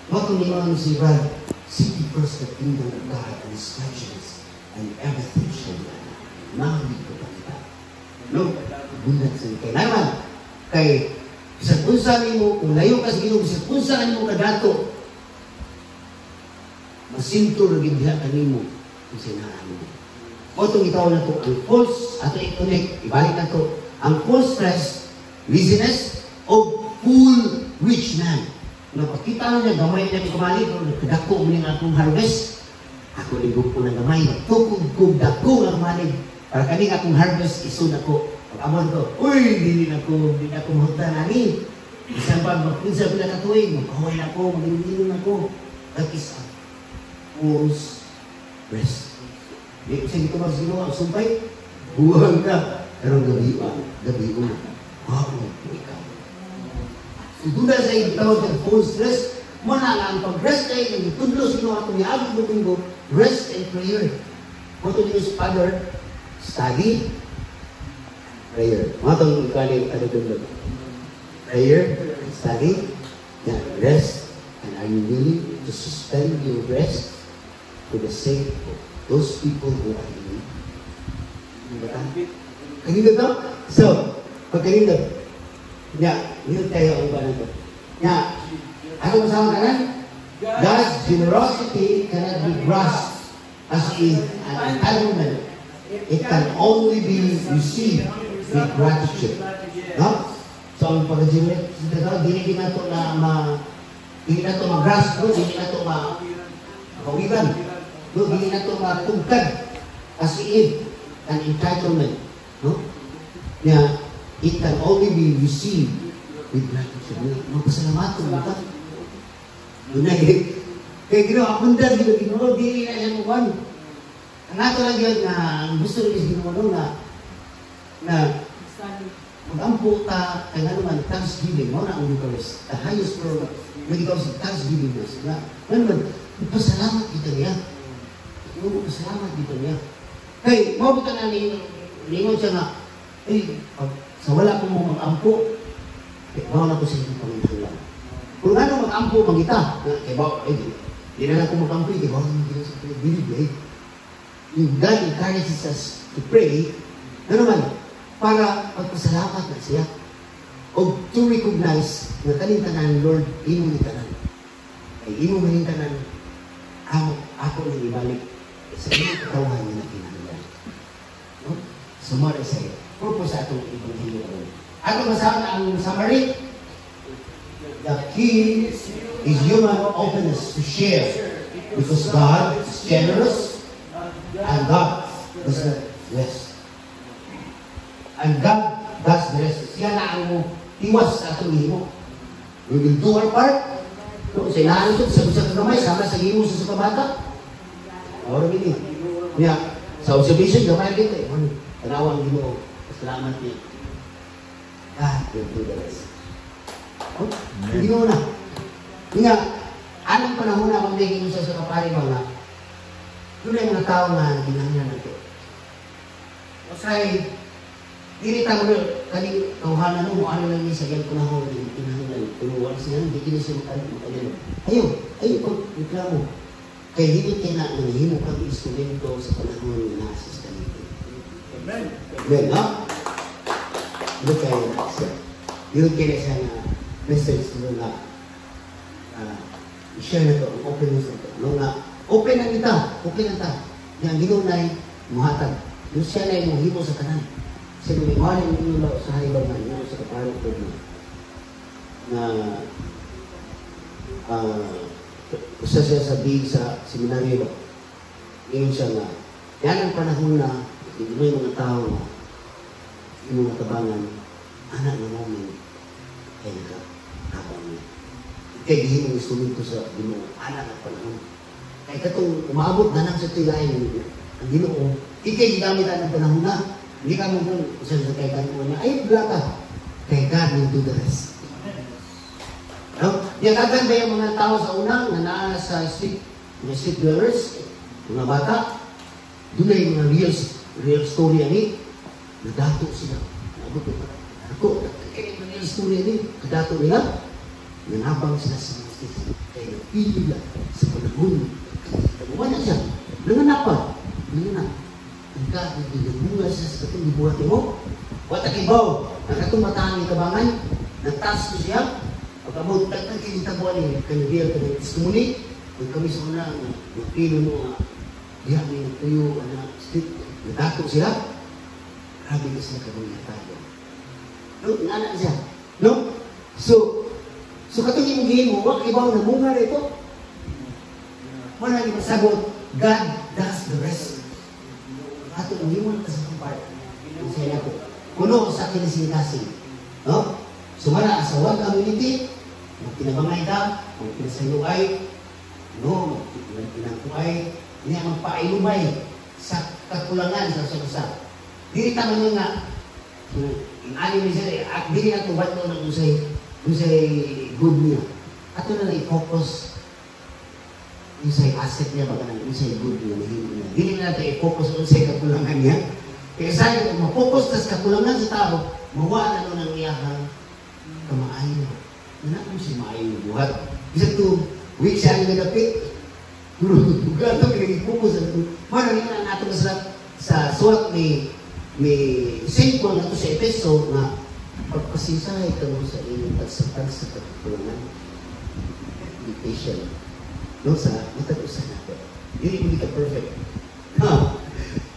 what to name si Brad? Seek first the kingdom of God and His righteousness, and everything shall be added. Mahali ko pa kita. No? Abundant sa kay naman. Kay, sa punsa mo, kung layo ka sa Ginoo, sa punsa mo kadato, masinto rin diha kanimo kung sinaan mo. O itong itaw na to, ang false, ato i-connect, ibalik na to, ang false stress, laziness, o full rich man. Napakita na niya, gamay niya ni kumali, nagkadako mo niya akong harvest. Ako ligog po ng gamay, tukog dako ng kumali. Para kaning akong harvest, isun ako. Pag-amon ko, uy, hindi na ako mahutan nani. Isang pa, magpinsa ko na katuwing, magkaway na ako, mag-ilin ako. That is a false rest. Di ko siya dito magsinuwa, sumpay, buwan ka. Pero gabi ko na. Wow, ikaw. So, doon na sa itawag ng full stress, muna nga ang pag-rest ay nagtudlo sinuha ko niya, agad mo tinggo, rest and prayer. Mo ito niyo sa Father, study, prayer. Mga itong ikaling katutulog. Prayer, study, rest, and are you willing to suspend your rest for the sake of those people who are in need? Kanina to? So, pag kanina, yun tayo ang iba na to. Ano masama ka na? God's generosity cannot be grasped as an entitlement. It can only be received with gratitude. No? So, ang pag-generosity na hindi na ito hindi na ito mag-grasp, hindi na ito makawigan. Hindi na ito matugkad as if an entitlement. No? It can only be received with gratitude. Magpasalamat ko ito. Kaya ginawa, abundant ginawa, dili na siya muwan. Ang ato lang yun na gusto rin ginawa na mag-ampo ta, kaya naman, thanksgiving, mo na ang Eucharist. The highest program, nag-ikaw sa thanksgiving is. Naman, magpasalamat dito niya. Magpasalamat dito niya. Kaya, mabuta na ningon siya nga, sa wala ko mo mag-ampo, bawal ako sa inyong Panginoon. Kung ano mag-ampo, magita. Di na lang ko mag-ampo, di bawal mo gina sa Panginoon. God encourages us to pray, ano man, para magpasalamat na siya. O to recognize na kalintanan, Lord, imo ni tanan. Ay imo manintanan, ako nang ibalik sa inyong katawan niya na kinahanglan. No? So, more is a purpose sa atong ibanghelyo karon. Ano masama ang summary? The key is human openness to share because God is generous and God does not rest. And God does the rest. Siya na ang tiwas sa atong himo. We will do our part. Kung sa inaantot, sa kamay, sama sa himo sa kabata. Or hindi. Sa observation, gamay dito. Tanawang Ginoo. Salamat niya. God will do the rest. Ginoo na. Anong panahon na kung naging sa kapari ba nga? Doon na yung mga tao nga ginahanglan natin. Masay, dili tayo kani kauhanan mo ano lang ni sa yan panahon din kinahanglan. Turuan siya hindi kini siya makadalo. Ayo pag reklamo. Kay hindi kina nanghimo kang instrumento sa panahon na nasa kanito. Amen. Amen, ha? Look at it. Yun kaya siya na message nyo na i-share na ito, open nyo sa ito. Nung na, open lang ita, open lang ita. Yang Ginoo na muhatag. Yung siya na yung himo sa kanan. Siya na may mahalin nyo sa halibaw na nyo sa kaparang ko na usa siya sabi sa seminaryo, ngayon siya nga, yan ang panahon na, may mga tao na, yung mga tabangan, anak na namin, ay nagkakabang niya. Kaya gihin ang instrumento sa Ginoo, anak ang panahon. Kaya katong umabot na lang sa tilayin, ang Ginoo, ikay gigamit ang panahon na, hindi ka mo kung isa sa kay kanto niya, ay, wala ka. Kay God will do the rest. No? Yung agad ba yung mga tao sa unang na naa sa street dwellers, mga bata, doon na yung mga real story ani, nadato sila. Ako, kaya yung real story ani, nadato nila, nanabang sila sa mga street. Kaya napili lang sa panahon. Tabuan na siya. Nanganapa. Nanganap. Ang God will do the rest sa katong dibuhat mo. Watakibaw. Nakatumataan yung tabangan. Nagtas ko siya. Pagkabot, tagtag kayo tabuan niya. Kanibiyal ka ng testimony. Kung kami sa una, magpilo mo, diyan may nagtuyo, street, nadato sila. Grabe ka sila kabangitado. No, nana siya. No? So katong yung game mo, wak ibaw na bunga rito. Wala yung masagot, God does the rest. Ato, hindi mo na sa part. Ang saya ko. Kuno sa kinasigasing. No? Sumala sa one community, magtinabangay ka, magpinasayuay, no, magpinangkuay, niya magpailumay sa kakulangan sa usa-usa. Dili tama nyo nga, yung anim ni sila, at dili na tubat mo ng usay good niya. Ato na i-focus usay asset niya, baka ng usay good niya, dili na natin i-focus usay kakulangan niya. Kaya sa'yo, kung ma-focus tas kakulangan sa tao, mawa na ng iyahang kamaayo. Nanak mo siya maayo na buhat. Bisa ito, week siya ang nagapit. Bugat ito, pinag-focus na ito. Marami na natin sa suwat ni St. Paul na ito sa Efeso na pagpasisay ka mo sa inyong pagsapag sa kakulangan. Be patient. No, sa matag-usan natin. Hindi ka perfect. No.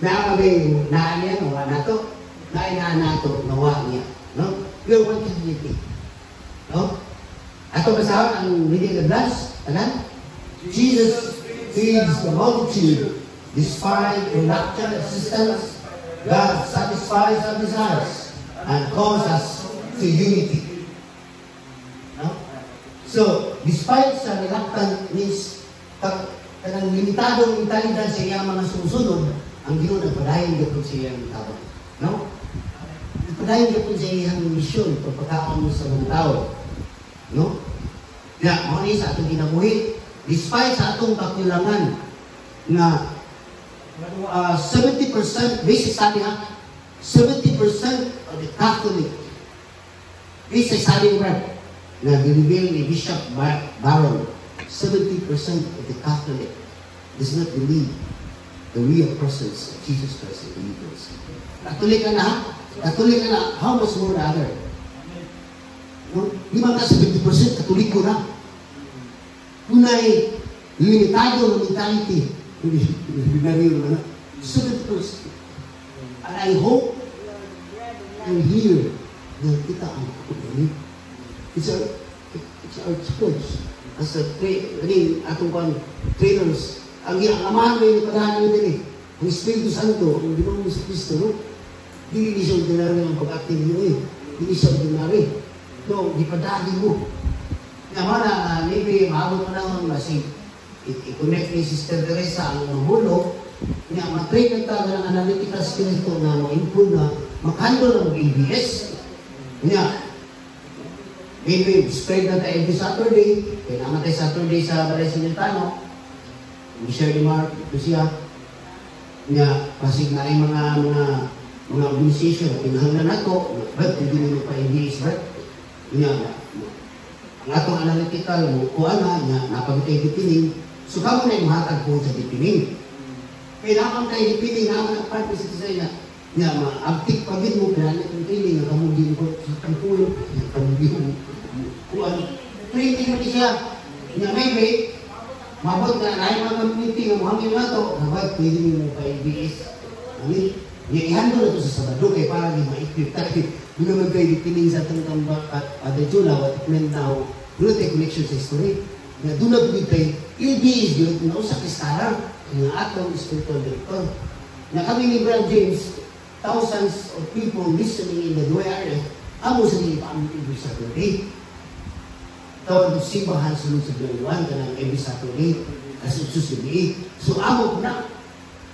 Nakakabing naan niya, nawa na ito. Nainaan na ito, nawa niya. No? We're one community. No? Ato kasama ang reading the glass. Alam? Jesus feeds the multitude. Despite reluctant assistance, God satisfies our desires and calls us to unity. No? So, despite sa reluctant means kanang limitadong intelligence sa iyang mga sumusunod, ang Ginoo nagpadayon gyud sa iyang tao. No? Nagpadayon gyud sa iyang misyon pagpakaon sa mga tao. No? Ya, mo ni sa atong ginabuhi, despite sa atong kakulangan na 70% basic study ha, 70% of the Catholic basic study work na dinibili ni Bishop Barron, 70% of the Catholic does not believe the real presence of Jesus Christ in the universe. Katulik ka na ha? Katulik ka na, how much more the other? No? Di ba ka 70% katulik ko na? Kunay, limitado ng mentality. Binariro na. 70%. And I hope and hear na kita ang kakulit. It's our choice. As a atong trainers, ang amahan may paghahan nyo din eh. Ang Espiritu Santo, ang Ginong Yesu Cristo, no? Hindi siya ordinary ang pag-active nyo eh. Hindi siya ordinary. So, ipadali mo. Naman na, maybe, mahabot mo naman kasi i-connect ni Sister Teresa ang mahulo, na matrain na tayo ng analytical skills ito na ma-improve na makhandle ng ABS. Maybe, spread na tayo every Saturday, kaya naman tayo Saturday sa Balay Sinintano, i-share ni Mark, ito siya, na pasig na ay mga organization na pinahanglan nato, ba't hindi mo pa ABS, right? Ang atong analytical, kuha na, napagitay dipining, so kamo na yung mahatag po sa dipining. Kaya naman tayo dipining, naman ang part sa design na ma-abtik pa din mo, kaya natin training, na kamugin ko sa pangpulot, kamugin mo, kuha, training mo siya, na maybe, mabot na ay mga meeting ang hangin na ito, nabat, pwede mo pa ABS. I-handle na ito sa Sabado, kaya parang yung ma-equip tayo. Doon naman kayo dipining sa itong tambak at Adejula, at Mentaw, doon tayo connection sa history. nga doon na bigit kay LBS yun, na usa kristanan, nga atong spiritual director. Na kami ni Brad James, thousands of people listening in the area, amo sa nila paamong every Saturday. Tawag yung simbahan sunod sa Bilawan, kanang every Saturday, as susubi. So amo ko na.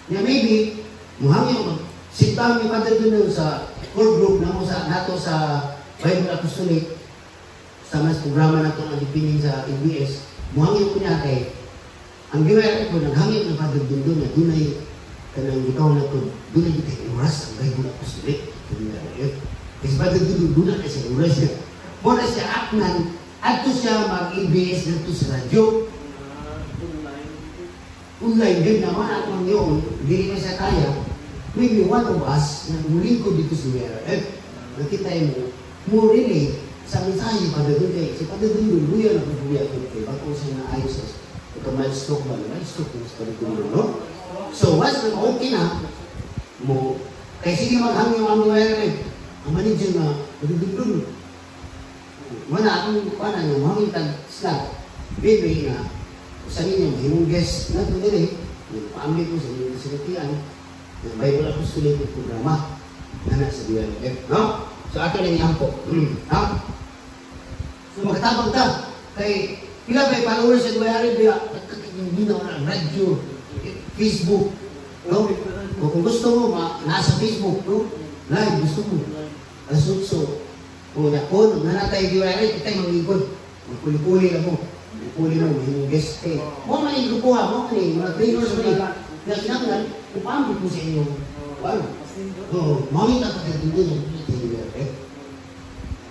Nga maybe, muhangin mo, sitang yung kada doon sa core group na mo sa nato sa Bible Apostolic, sa mas programa na itong alipinin sa LBS, muhangin ko niya kay, ang giwala ko, naghangin ng kada doon na doon ay kanang ikaw na ito, doon ay kita oras ang Bible Apostolic. Kasi kada doon na siya oras niya. Muna siya aknan, ato siya mag-LBS na ito sa radyo. Online din naman akong yun, hindi na siya kaya. Maybe one of us, na muling ko dito sa WRF, nakita mo, mo really, sa mensahe pa doon kay, si Padadun luya na pagbuya ko kay, bako siya na ayos sa milestone ba, milestone ko sa Padadun, no? So, once na okay na, mo, kay sige maghangin ang WRF, ang manager na, Padadun, wala akong, wala nga, mahangin tag-slot, baby na, sa ninyo, mahimong guest na ito nila, paambil ko sa inyo na sinatian, ng Bible Apostolic programa na nasa WRF, no? So, ato na niyampo, no? So, magkatabang ka, kay, pila ba followers sa WRF, hindi na wala, radio, Facebook, no? O kung gusto mo, nasa Facebook, no? Live, gusto mo. So, kung yakon, nanatay WRF, kita'y mangigod, magpuli-puli lang mo. Puli mo, yung guest kay. Mo man yung grupuha, mo man yung mga trainers mo rin. Kaya kinakalan, upamit mo sa inyo. Ano? Oo, mamit ako sa dito yung WRF.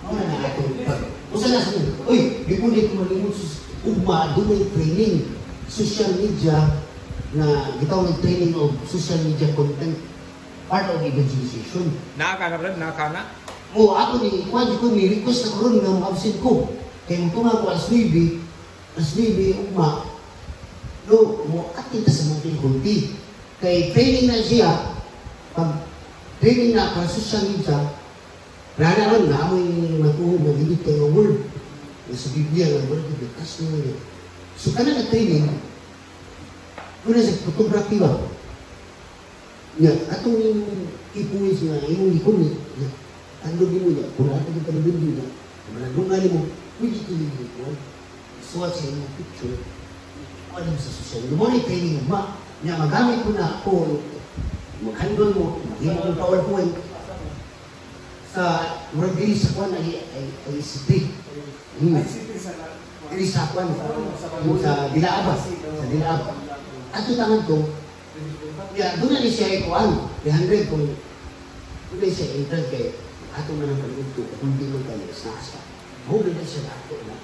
Ano na atong pag... Kung saan nasa mo, uy, di po dito malimot sa ugma, doon may training. Social media na gitaw ng training of social media content. Part of evangelization. Nakaka na? Oo, ako ni, kwan ko ni request na karoon ng absent ko. Kaya mo tunga ko as baby, ugma, no, mo atin ta sa mga kulti. Kay training na siya, pag training na para social media, rana ron na amoy natuho, magigit kayo ng word. Sa Biblia, ng word, tas na yun. So, ka na training, muna sa photography ba? Nga, atong ipuwis nga, yung likon niya, tandog mo niya, kung natin yung panabindi niya, manadungan mo, pwede ko yung likon. Suwat sa inyong picture, ano sa social. Yung mga training mo, na magamit ko na ako, mag-handle mo, mag-himo kong PowerPoint, sa maragili sa kwan ay ICT. Ili sa kwan, sa Dilaaba, At yung tangan ko, doon na siya ikuan, 300 kung doon na siya interest kay atong na ng pag-unto, kung di mo tayo sa nasa. Huli na siya ato na.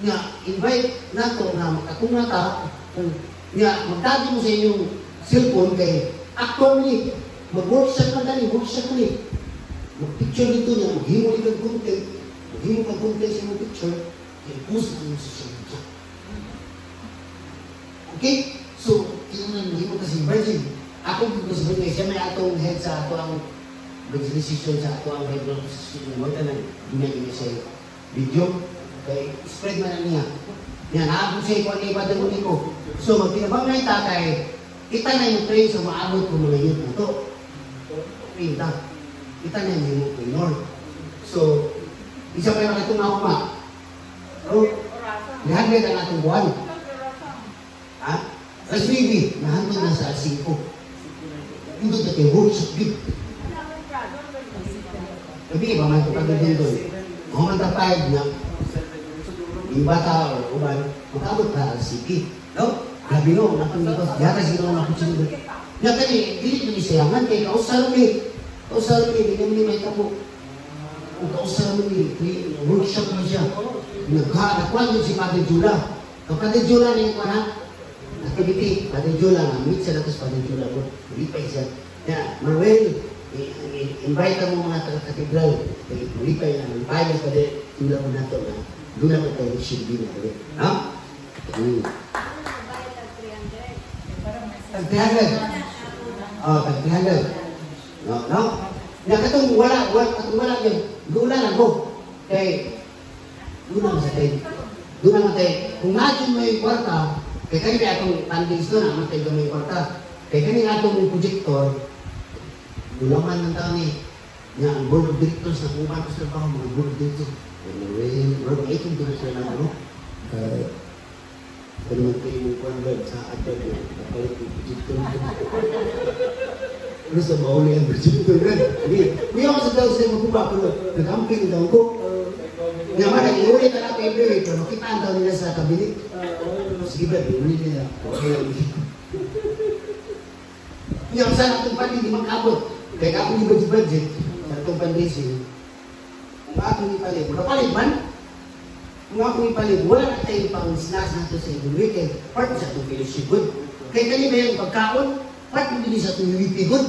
Nga, invite nato na akong nata, nga, magdagi mo sa inyong cellphone kay actually, mag-workshop na dali, workshop ni. Mag-picture dito niya, maghimo kang content, sa inyong picture, kaya post na yung social media. Okay? So, hindi mo kasi virgin. Ako kasi virgin, siya may atong head sa ato ang decision sa ato ang Bible decision. Huwag ka lang, hindi siya video. Okay, spread man niya. Yan, naabot siya ikaw ang ibadan ko. So, magpinabang na ita kay kita na yung train sa maabot ko mga youth na ito. Pinta. Kita na yung Lord. So, isa pa yung itong ako ma. So, nahagad ang atong buwan. Ha? As baby, nahagad na sa 5. Ito na kayo, worship gift. Sabi, iba man ito pagdating doon. Ako man tapayag na yung bata o uban, makabot na al-siki. No? Grabe no, napangibas. Yata sila na nakusunod. Nga kani, pilit na isayangan kay kausal mi. Hindi naman may tabo. Kung kausal mi, workshop na siya. Nagkuhan yun si Padre Jula. Kung Padre Jula na yung kuhan, activity, Padre Jula, meet siya natos Padre Jula po. Malipay siya. Kaya, Manuel, invite mo mga taga-katedral. Malipay na, malipay na Padre Jula po nato na. Doon naman tayo should be na ulit. Ha? Tag 300. Tag 300. No? Nakatong wala yun. Doon lang ako. Kay, doon lang sa tayo. doon naman tayo, kung natin may kwarta, kaya kanina atong tandings doon, naman tayo may kwarta. Kaya kanina atong projector, bulaman ng tao ni, nga ang board of directors na kung paano sa trabaho, mga board of directors, bro, ikin doon sila ng ano, kaya naman kayo yung kwarta sa atin, kapalit yung projector. Ano sa mauli ang projector rin? Hindi ako sa daw sila magbuba, pero nag-amping daw ko. Nga man, nag-iulit na natin every week, pero makitaan daw nila sa kabinet. Sige ba, iulit nila. Okay lang. Nga, saan itong pati hindi mag-abot? Kaya ako hindi budget sa itong fundraising. Kung ako ipalit, makapalit man? Kung ako ipalit, wala na tayong pang snacks natin sa ibang weekend. Part sa itong fellowship good. Kaya kanina yung pagkaon, part mo din sa itong UVP good.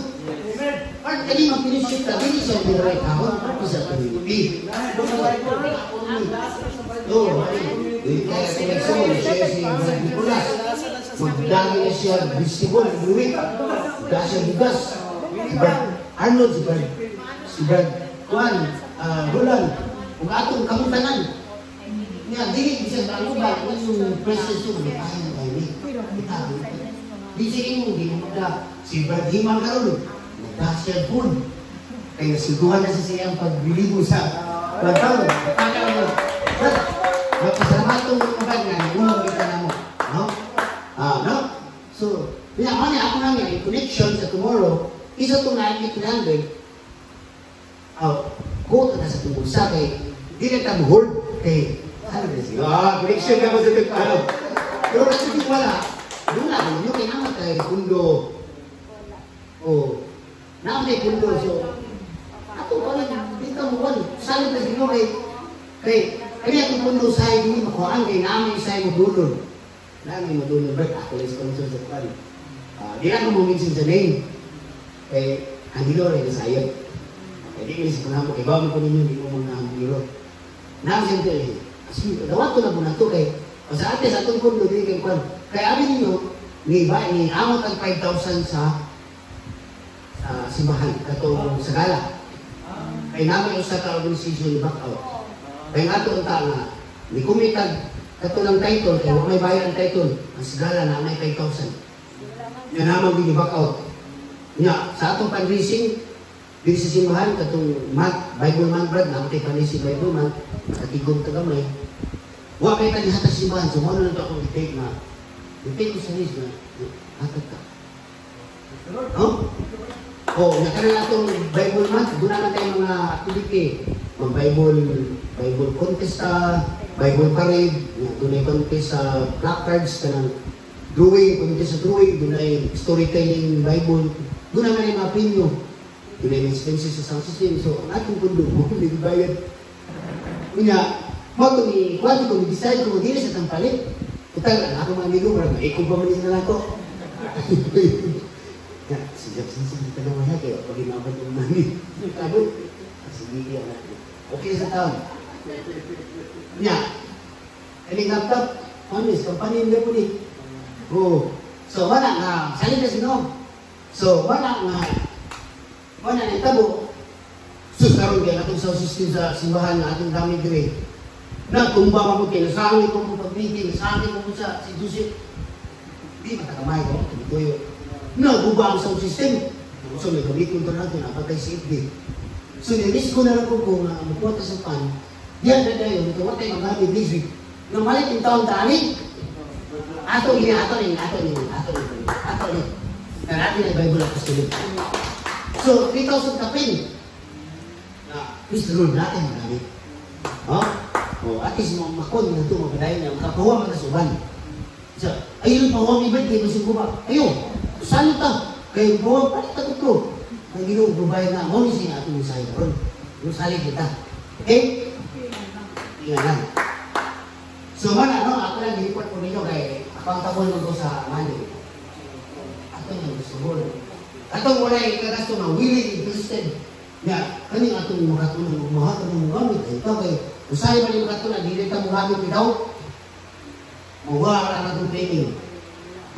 Part kanina ang fellowship na din sa itong right kahon, part mo sa itong UVP. Oo, kaya connection, siya si Nicolas. Magdami na siya, visible, luwik. Magdami siya bugas. Si Brad Arnold, si Brad Juan, Roland. Kung atong kamutanan. Nga, dili siya sa ano ba? Yung presence yung matahin na tayo ni. Di siya yung ginamagda. Si Brad Himan karon, magda siya food. Kaya nasiguhan na siya siyang pagliligo sa pagkaw. Pagkaw mo. Brad, magpasalamat itong mga na unang kita na mo. No? No? So, pinakamani ako namin, yung connection sa tomorrow, isa itong 9,800, quote na sa tumusa kay, di na tamo hold kay, ano na siya? Connection ka mo sa tagpano. Pero kasi wala, doon na, yung kay naman kay Kundo, naman kay Kundo, so, ato wala, dito mo wala, salit na sino kay, kaya itong Kundo sa'yo, hindi makuhaan kay namin sa'yo madulog. Namin madulog, but ako lang sponsor sa pan. Di na ako muminsin sa name. Kaya, ang hilo rin na sa'yo. Kaya di ko isip na mo, kaya bawa mo po ninyo, di mo muna ang hilo. Namin siya ito eh, dawat ko na muna ito kay, sa ate, sa itong Kundo, di kay Kwan. Kaya amin ninyo, ni amot ang 5,000 sa simbahan, katong sa gala. Kaya namin yung sa ka-organization back out. Kaya nga ito ang nga, ni kumitag katulang title, kaya may bayad ang title, ang sigala na may 5,000. Yan naman din back out. Nga, sa atong fundraising, din sa simbahan, katong Bible month, Brad, namatay fundraising Bible month, nakatigong ka gamay. Huwag kayo tali hatas simbahan, so ano lang ito akong i-take na, i-take ko sa list na, hatag ka. No? Nakaroon na itong Bible month, guna na tayo mga activity, Bible contest, Bible parade, doon ay contest sa placards, kanang drawing, contest sa drawing, doon ay storytelling Bible, doon naman ay mga premium, doon ay expenses sa sound system, so ang ating kundo, hindi bayad. Kanya, mo ito ni, kung ito ni-decide ko, hindi sa tampalit, utang na ako mga amigo, marang maikong pa manis na nato. Si Jackson sa kita naman na, kaya pag inabot yung mani, kabot, sige yan natin. Okay sa taon. Nya, kaling laptop, honest, kampanya nila po ni. So, wala nga, salin na sino. So, wala na itabo. Sus, karoon kaya natong sound system sa simbahan na atong dami dire. Natumba pa po kayo, nasangi po po pag-meeting, nasangi po po sa si Joseph. Di, matakamay ko, tumituyo. Naguba ang sound system. So, may gamitin ko natin, napatay si FD. So, nilis ko na lang po kung mapuwata sa pan. Yan na tayo, ito tayo magamit this week. Nung malit yung taon tani, ato ni. Na natin ang Bible Apostolic. So, 3,000 kapin. Please, the Lord natin magamit. At least makon na ito, magpadayon niya, makapahuwa ka sa uban. So, ayun pa huwag ibig kayo, masing ko ba? Ayun, saan ito? Kayo buwag, palit ako ito. Ang ginong bubayan na, mo ni siya atong misaya ron. Yung salit kita. Okay? Tingnan lang. So, ako lang nilipot po ninyo kay akong tabol mo sa money. Ato nga gusto mo. Atong wala yung kagasto na willing interested. Nga, kaning atong makatulong, mahatong ng gamit. Ito kay, usay man yung makatulong, hindi ka gamit itaw. Mawa ka na itong training.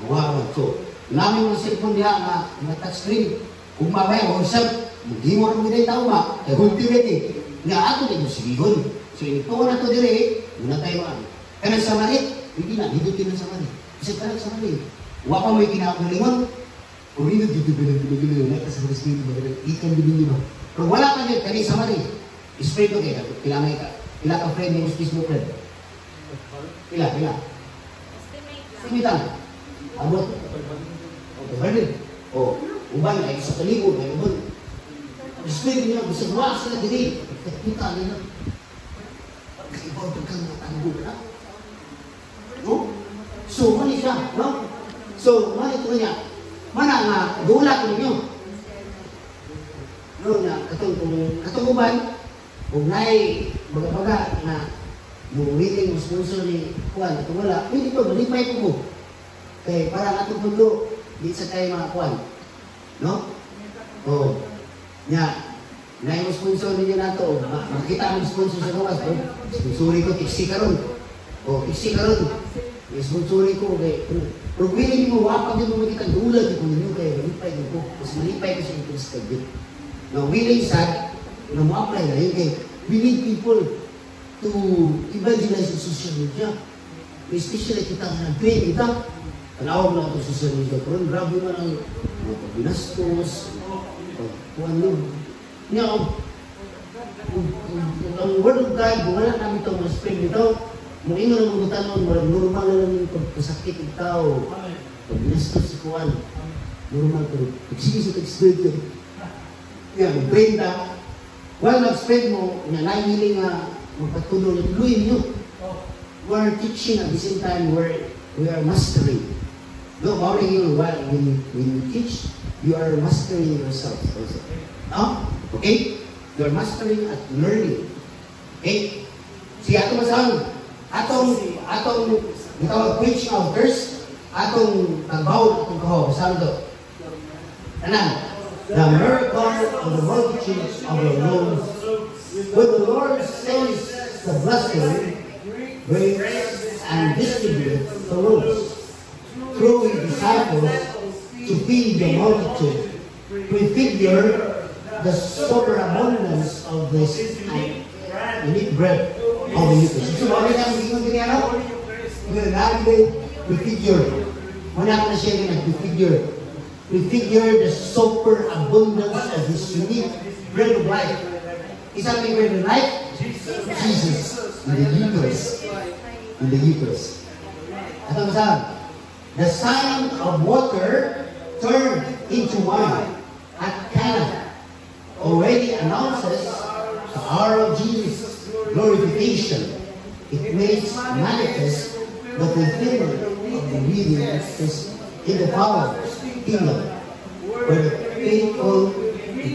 Mawa ka. So, namin yung cellphone niya na touchscreen. Kung mamaya, WhatsApp, hindi mo rin hindi tao ba? Kaya ultimate eh. Nga ato na yung sigigon. So, ito na ito dire, muna tayo Kanang samarit, hindi na, hidutin ng samarit. Kasi kanang samarit. Wa pa may kinakalingon, o hindi dito bilang-bilang, sa Espiritu, ikan din ba? Pero wala ka dyan, kanang samarit. Spray ko kayo, kailangan ka. Pila ka friend yung Facebook friend. Pila. Estimate lang. Abot. O, pwede. O, uban, ay sa kaligod, ay uban. Spray niya, gusto mo sila dili. Kita nila. Ibaw ka nga tanggol na. No? So, mali siya. No? So, mali ito niya. Mana nga, gula ko ninyo. No, nga, katong uban, kung na'y baga-baga na yung willing mo sponsor ni Juan, ito wala, hindi ko, malipay ko mo. Kaya parang atong pundo, di sa kayo mga Juan. No? O, nga, na'y mo sponsor ninyo na ito, makita mo sponsor sa gawas, sponsori ko, tiksi ka ron. O, tiksi ka ron. Sponsori ko, kaya, pero willing mo, wapag yung mga kitang ulag, kung ninyo kaya, malipay ko. Mas malipay ko sa interest ka din. Now, willing sad, na ma-apply na yun kay we need people to evangelize the social media. Especially kita na nag-train kita. Tanawag na ito social media. Pero grabe man ang mga pabinastos, pagkuhan yun. Ang word of God, wala namin ito ma-spread nito. Nung ingo na mga tanon, normal na lang yung pagkasakit ng tao. Pabinastos sa kuhan. Normal pero sige sa tag-spread yun. Yan, Brenda, while nag-spread mo, na nahihiling nga magpatuloy at luyin nyo. We're teaching at the same time we are mastering. No, already you when you teach, you are mastering yourself also. No? Okay? You are mastering at learning. Okay? Si atong masang, atong itawag preaching authors, atong tagbawon, atong kaho, saan ito? Anan? The miracle of the multitudes of the Lord. When the Lord sends the blessing, breaks and distributes the loaves through his disciples to feed the multitude, prefigure the superabundance of this unique bread of the Eucharist. So, bakit ang bigyan din yan? Prefigure. Wala ko na siya prefigure. Prefigure the superabundance of His unique bread of life. Is that the bread of life? Jesus. In the Eucharist. In the Eucharist. At ang saan? The sign of water turned into wine at Cana already announces the hour of Jesus' glorification. It makes manifest the fulfillment of the reading is in the power kingdom, where the faithful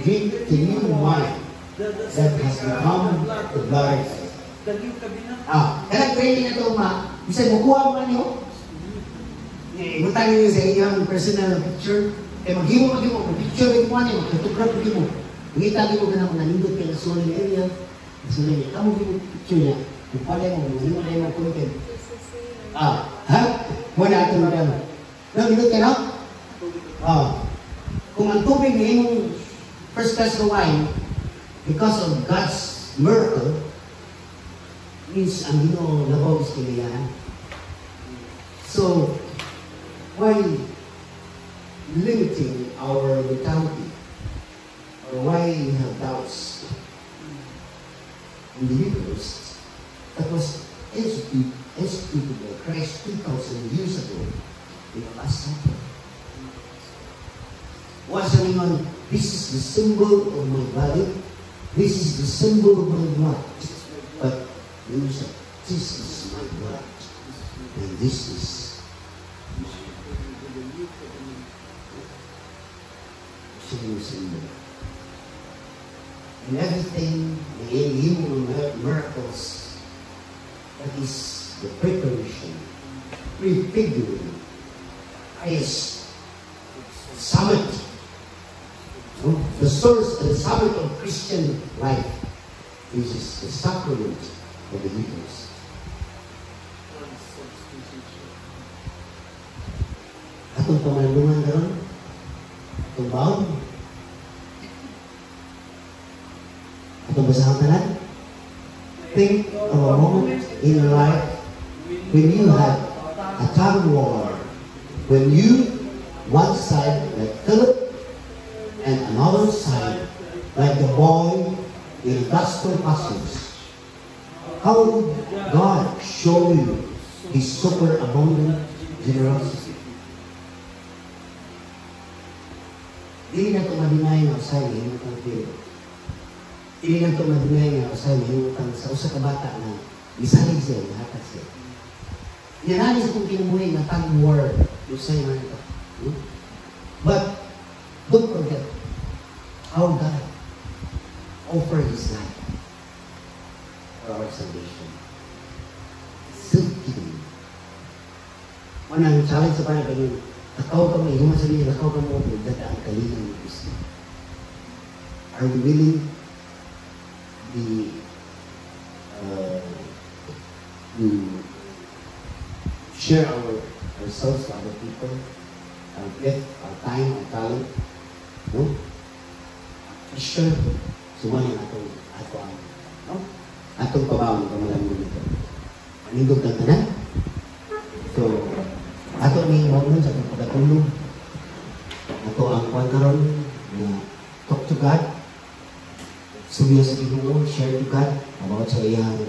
drink the new wine that has become the blood. Kaya training na ito, bisa makuha mo niyo. Ibutan niyo sa inyong personal picture. Mag-iwo picture rin mo niyo, photograph mo. Ngita niyo ka na mga nindot ka na sulit area. Sulit niya, kamu yung picture niya. Kung pala mo, hindi mo na yung content. Muna ito mo na. Nindot ka na? Kung ang tubig na yung first class of wine, because of God's miracle, means ang Ginoo labaw is kinayahan. So, why limiting our mentality? Or why we have doubts in the Eucharist that was instituted by Christ 2,000 years ago in the Last Supper? What's going on? This is the symbol of my body. This is the symbol of my blood. But you say, this is my blood. And this is symbol. And everything, the innumerable miracles, that is the preparation, prefiguring, is summit. The source and the summit of Christian life, which is the sacrament of the Eucharist. Atong pamalungan karon, atong baon, atong basahan tanan. Think of a moment in your life when you had a tongue war, when you, one side like Philip, and another side like the boy in the gospel passage, how would God show you His superabundant generosity? Dili na ito madinay nga usay na himutang Philip. Dili na ito madinay nga usay na himutang sa usa ka bata na misalig siya, nahatag siya. Yanani sa kong kinabuhi na tongue war, usay man ito. But don't forget how God offered His life for our salvation. Still kidding. Manang challenge sa parang ganyan, takaw ka mo, yung sabihin, takaw ka mo, dadaan kalingan ng Kristo. Are we willing to share ourselves to other people, our gift, our time, our talent? No? Sure. Sumahin atong no? Atong pabawang kamalang mo dito. Panindog ng tanan. So, ato ni Mormon sa atong pagkatulog. Ato ang pagkaroon na talk to God. Subiya sa Ginoo, share to God about sa iyang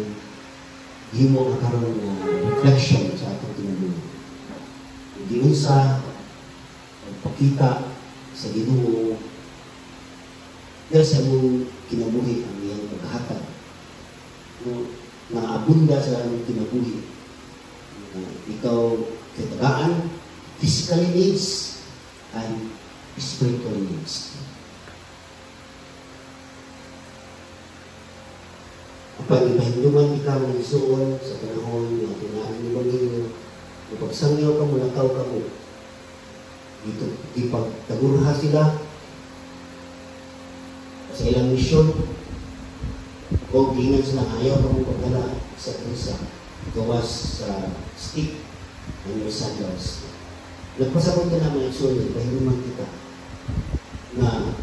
himo ang karon na reflection sa atong kinabuhi. Hindi unsa pagpakita sa Ginoo dahil sa mong kinabuhi ang iyang paghahatag. Naabunda sa among kinabuhi. Ikaw katagaan, physical needs, and spiritual needs. Kapag ipahinduman ikaw ng isuon sa panahon na pinaanuman ninyo, kapag sangyaw ka mo, lakaw ka mo, dito, ipagtagurha sila sa ilang misyon, o gingan sila ayaw ka mo pagdala sa krisa, gawas sa stick ng your sandals. Nagpasabot ka naman ang isuon, ipahinduman kita na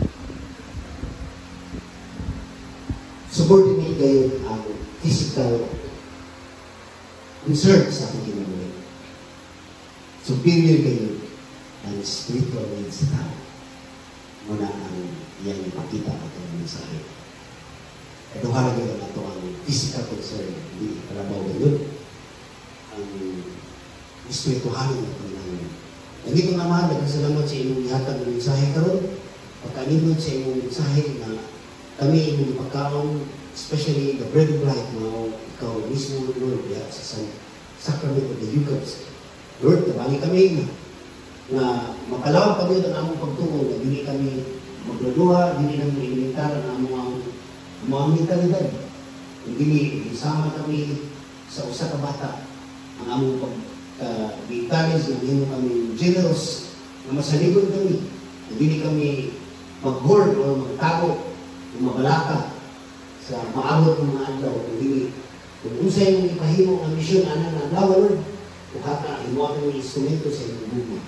subordinate kayo ang physical concern sa ating kinabuhi. Superior kayo ang spiritual needs sa tao. Muna ang iyang ipakita at ang mensahe. Ito halaga na ito ang physical concern. Hindi kalabaw ngayon. Ang spiritualin na ito namin. Nandito naman, nagkasalamat sa inyong ihatag ng mensahe karon. Pagkanindot sa inyong mensahe na kami inyong pagkaon, especially the bread of life, na ikaw mismo, Lord, sa sacrament of the Eucharist. Lord, tabangi kami na makalawang kami ang among pagtungo, na hindi kami magladuha, hindi namin inimitar ang among mentalidad. Hindi, isama kami sa usa ka bata ang among pag-encourage, na hindi kami generous, na masaligon kami, hindi kami mag-hoard o magtago mabalaka sa maabot ng mga adlaw. Kung unsay yung ipahimo ang misyon na adlaw, Lord, ukata, imo ang instrumento sa inyong buhay.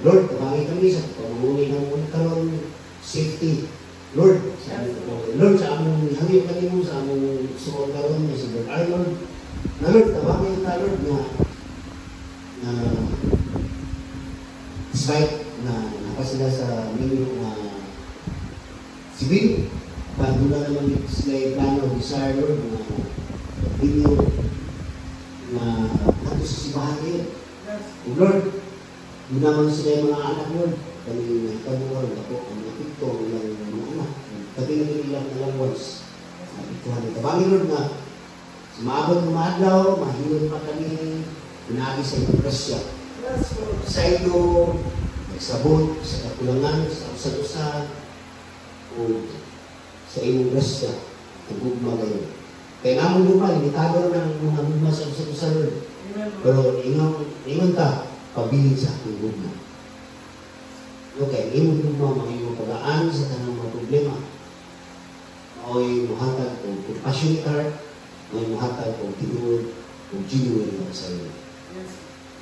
Lord, tabangin kami sa pamamuli ng mga karon, safety. Lord, sa among hangyo kanimo, sa among suon karon, sa Lord Arnold, na Lord, tabangin ka, Lord, na despite na napasila sa minyo na sibil, bago na naman sila plano, desire, Lord, na video na nato sa sibahan kayo. Lord, gunaman sila yung mga anak, Lord, kami nagkabuhan ako, ang napito, ang mga anak, kami nag-ilang na lang once. Ituhan ito. Bangin, Lord, na sumaabot ng mga adlaw, mahilon pa kami, pinagi sa inyong grasya. Sa iyo, nagsabot, sa kakulangan, sa usad-usad, o sa inyong grasya, ang gugma ngayon. Kaya namang gugma, limitado na ng mga gugma sa usad-usad. Pero ingon ta, pabilin sa ating gugma. Okay, imong gugma, mga imong pag-aan sa tanang mga problema. Mao'y muhatag o compassionate heart, mao'y muhatag o tinuod o genuine na sa iyo.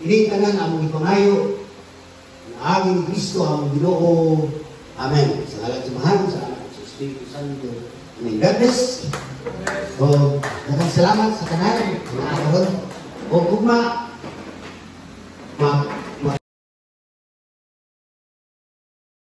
Ining tanan among ipangayo, na aging Kristo ang Ginoo. Amen. Sa ngalan sa mahal, sa anak sa Espiritu Santo. Amen. God bless. So, salamat sa tanan. Sa mga karon. O ugma,